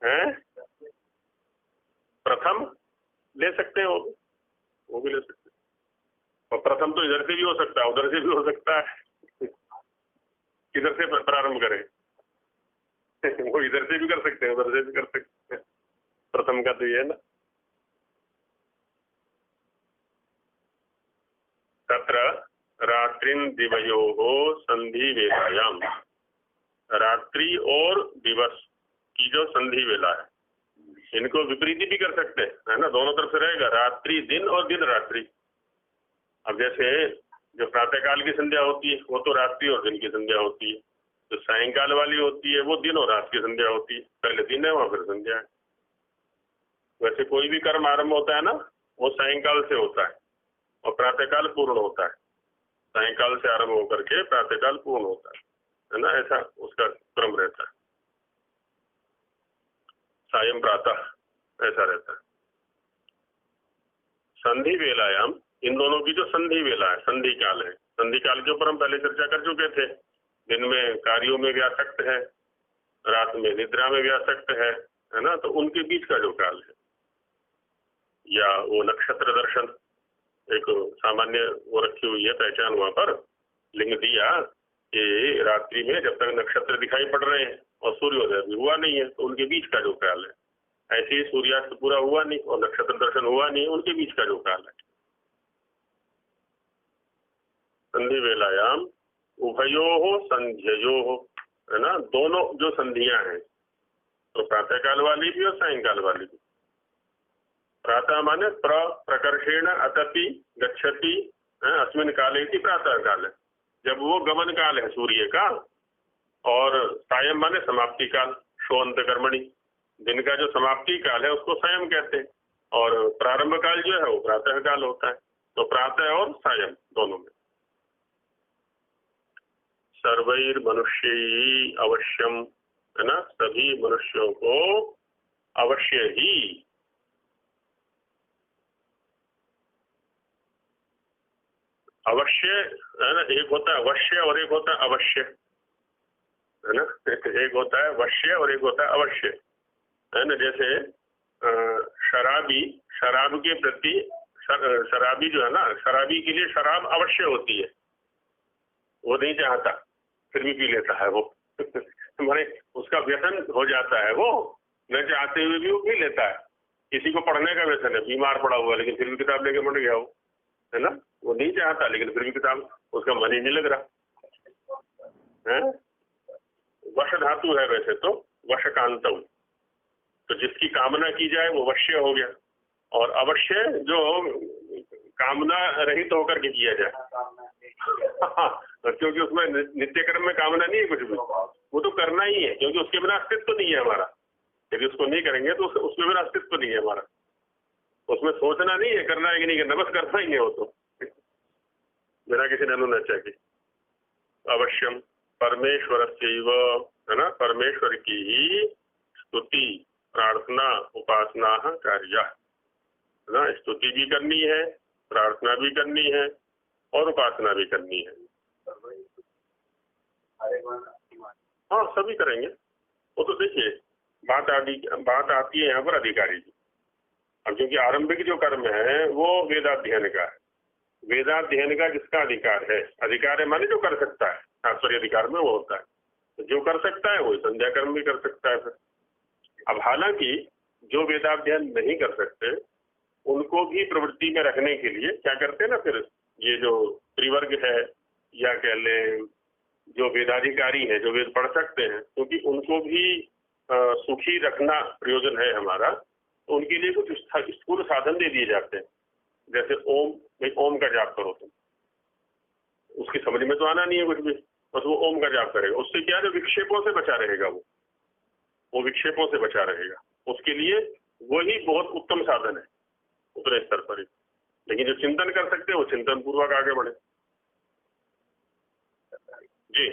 है। प्रथम ले सकते हैं, वो भी ले सकते हैं। और प्रथम तो इधर से भी हो सकता है, उधर से भी हो सकता है। किधर से प्रारंभ करें वो इधर से भी कर सकते हैं, उधर से भी कर सकते हैं। प्रथम का तो ये है ना, तत्र रात्रिन दिवयोः संधि वेलायाम, रात्रि और दिवस की जो संधि वेला है, इनको विपरीत भी कर सकते हैं, है ना, दोनों तरफ से रहेगा, रात्रि दिन और दिन रात्रि। अब जैसे जो प्रातःकाल की संध्या होती है वो तो रात्रि और दिन की संध्या होती है, जो सायंकाल वाली होती है वो दिन और रात की संध्या होती है। पहले दिन है, वहां फिर संध्या है। वैसे कोई भी कर्म आरंभ होता है ना, वो सायंकाल से होता है और प्रातःकाल पूर्ण होता है। सायंकाल से आरंभ होकर के प्रातःकाल पूर्ण होता है ना, ऐसा उसका क्रम रहता है। सायं प्रातः ऐसा रहता है। संधि वेलायाम, इन दोनों की जो संधि वेला है, संधि काल है, संधि काल के ऊपर हम पहले चर्चा कर चुके थे। दिन में कार्यों में व्यासक्त है, रात में निद्रा में व्यासक्त है ना, तो उनके बीच का जो काल है, या वो नक्षत्र दर्शन, एक सामान्य वो रखी हुई है पहचान, वहां पर लिंग दिया कि रात्रि में जब तक नक्षत्र दिखाई पड़ रहे हैं और सूर्योदय भी हुआ नहीं है, तो उनके बीच का जो काल है। ऐसे ही सूर्यास्त पूरा हुआ नहीं और नक्षत्र दर्शन हुआ नहीं, उनके बीच का जो काल है। संधि वेलायाम उभयोः संध्ययोः, है ना, दोनों जो संधियां हैं, तो प्रातःकाल वाली भी और सायंकाल वाली भी। प्रातः माने प्रकर्षेण अतपि गच्छति अस्मिन् काले की प्रातः काल है, जब वो गमन काल है सूर्य का। और सायं माने समाप्ति काल, शोअंत कर्मणि, दिन का जो समाप्ति काल है उसको सायं कहते हैं, और प्रारंभ काल जो है वो प्रातः काल होता है। तो प्रातः और सायं दोनों में। सर्वैर मनुष्य अवश्यम, है ना, सभी मनुष्यों को अवश्य ही, अवश्य है ना, एक होता है अवश्य और एक होता है अवश्य, है ना, एक होता है अवश्य और एक होता है अवश्य, है ना। जैसे शराबी, शराब के प्रति शराबी जो है ना, शराबी के लिए शराब अवश्य होती है, वो नहीं चाहता फिर भी पी लेता है वो माने उसका व्यसन हो जाता है, वो न चाहते हुए भी वो पी लेता है। किसी को पढ़ने का व्यसन है, बीमार पड़ा हुआ लेकिन फिर भी किताब लेके बढ़ गया वो, है ना, वो नहीं चाहता लेकिन फिर भी किताब, उसका मन ही नहीं लग रहा है। वश धातु है वैसे तो, वश कांतम, तो जिसकी कामना की जाए वो वश्य हो गया, और अवश्य जो कामना रहित तो होकर के किया जाए क्योंकि उसमें नित्य कर्म में कामना नहीं है कुछ भी, वो तो करना ही है, क्योंकि उसके बिना अस्तित्व नहीं है हमारा। यदि उसको नहीं करेंगे तो उसके बिना अस्तित्व नहीं है हमारा, उसमें सोचना नहीं है करना है कि नहीं करना, बस करना ही है वो तो बिना किसी ने अनुनचा के। अवश्यम परमेश्वर से, है ना, परमेश्वर की ही स्तुति, प्रार्थना, उपासना कार्य, है ना, स्तुति भी करनी है, प्रार्थना भी करनी है और उपासना भी करनी है। हाँ सभी करेंगे वो तो। देखिए बात आती है यहाँ पर अधिकारी की। अब क्योंकि आरंभिक जो कर्म है वो वेदाध्ययन का है, वेदाध्ययन का जिसका अधिकार है माने जो कर सकता है, तात्पर्य अधिकार में वो होता है, तो जो कर सकता है वो संध्या कर्म भी कर सकता है फिर। अब हालांकि जो वेदाध्ययन नहीं कर सकते उनको भी प्रवृत्ति में रखने के लिए क्या करते हैं ना, फिर ये जो त्रिवर्ग है या कह लें जो वेदाधिकारी है, जो वेद पढ़ सकते हैं, क्योंकि उनको भी सुखी रखना प्रयोजन है हमारा, तो उनके लिए कुछ स्थूल साधन दे दिए जाते हैं। जैसे ओम का जाप करो तुम, उसकी समझ में तो आना नहीं है कुछ भी, बस वो ओम का जाप करेगा, उससे क्या है, विक्षेपों से बचा रहेगा, वो विक्षेपों से बचा रहेगा, उसके लिए वही बहुत उत्तम साधन है उतने स्तर पर ही। लेकिन जो चिंतन कर सकते हैं वो चिंतन पूर्वक आगे बढ़े। जी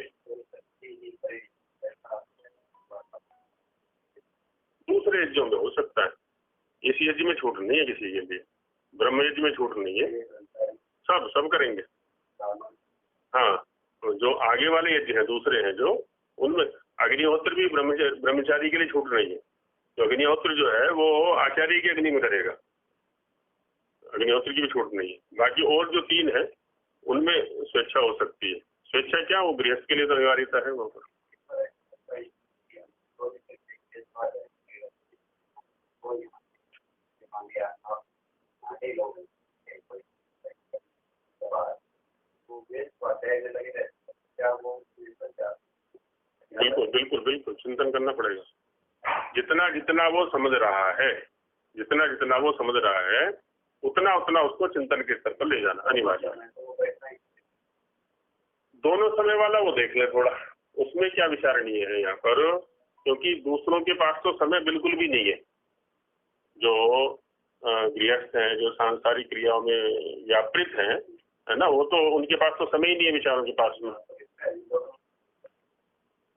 दूसरे यज्ञों में हो सकता है, इस यज्ञ में छूट नहीं है किसी के लिए, ब्रह्म यज्ञ में छूट नहीं है, सब करेंगे। हाँ तो जो आगे वाले यज्ञ हैं दूसरे हैं जो, उनमें अग्निहोत्र भी ब्रह्मचारी के लिए छूट नहीं है, तो अग्निहोत्र जो है वो आचार्य की अग्नि में करेगा, अग्निहोत्र की भी छूट नहीं है। बाकी और जो 3 है उनमें स्वेच्छा हो सकती है। स्वेच्छा क्या, वो गृहस्थ के लिए तो अनिवार्यता है वहां पर। बिल्कुल बिल्कुल बिल्कुल चिंतन करना पड़ेगा। जितना जितना वो समझ रहा है, जितना जितना वो समझ रहा है उतना उतना उसको चिंतन के स्तर पर ले जाना अनिवार्य है। दोनों समय वाला वो देख ले थोड़ा, उसमें क्या विचारणीय है यहाँ पर, क्योंकि दूसरों के पास तो समय बिल्कुल भी नहीं है। जो गृहस्थ हैं, जो सांसारिक क्रियाओं में व्यापृत हैं, है ना, वो तो उनके पास तो समय ही नहीं है विचारों के पास में।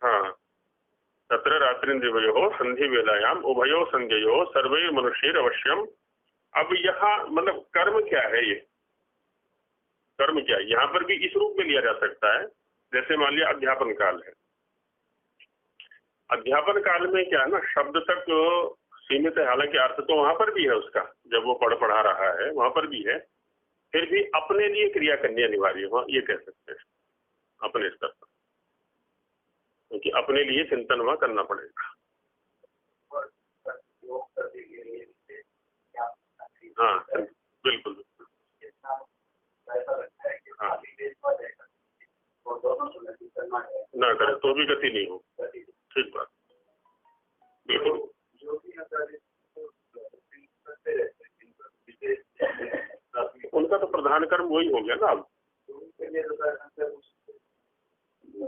हाँ तत्र रात्रि दिवयो संधि वेलायाम उभयो संज्ञयो सर्वैर मनुष्यर अवश्यम। अब यहाँ मतलब कर्म क्या है, ये कर्म क्या है यहाँ पर भी इस रूप में लिया जा सकता है। जैसे मान लिया अध्यापन काल है, अध्यापन काल में क्या है ना, शब्द तक सीमित है, हालांकि अर्थ तो वहां पर भी है उसका, जब वो पढ़ा रहा है वहां पर भी है, फिर भी अपने लिए क्रिया करनी अनिवार्य है, ये कह सकते हैं अपने स्तर पर, क्योंकि अपने लिए चिंतन वहां करना पड़ेगा। हाँ बिल्कुल हाँ ना करे तो भी गति नहीं हो, ठीक बात, बिल्कुल। उनका तो प्रधान कर्म वही हो गया ना, अब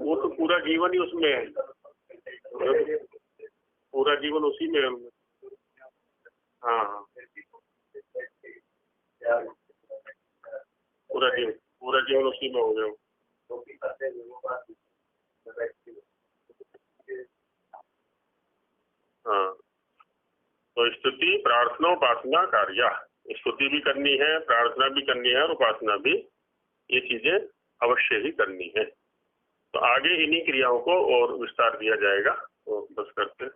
वो तो पूरा जीवन ही उसमें है, पूरा जीवन उसी में है उनमें। हाँ पूरा जीवन उसी में हो गया। हाँ तो स्तुति प्रार्थना उपासना कार्य, स्तुति भी करनी है, प्रार्थना भी करनी है और उपासना भी, ये चीजें अवश्य ही करनी है। तो आगे इन्हीं क्रियाओं को और विस्तार दिया जाएगा, तो बस करते हैं।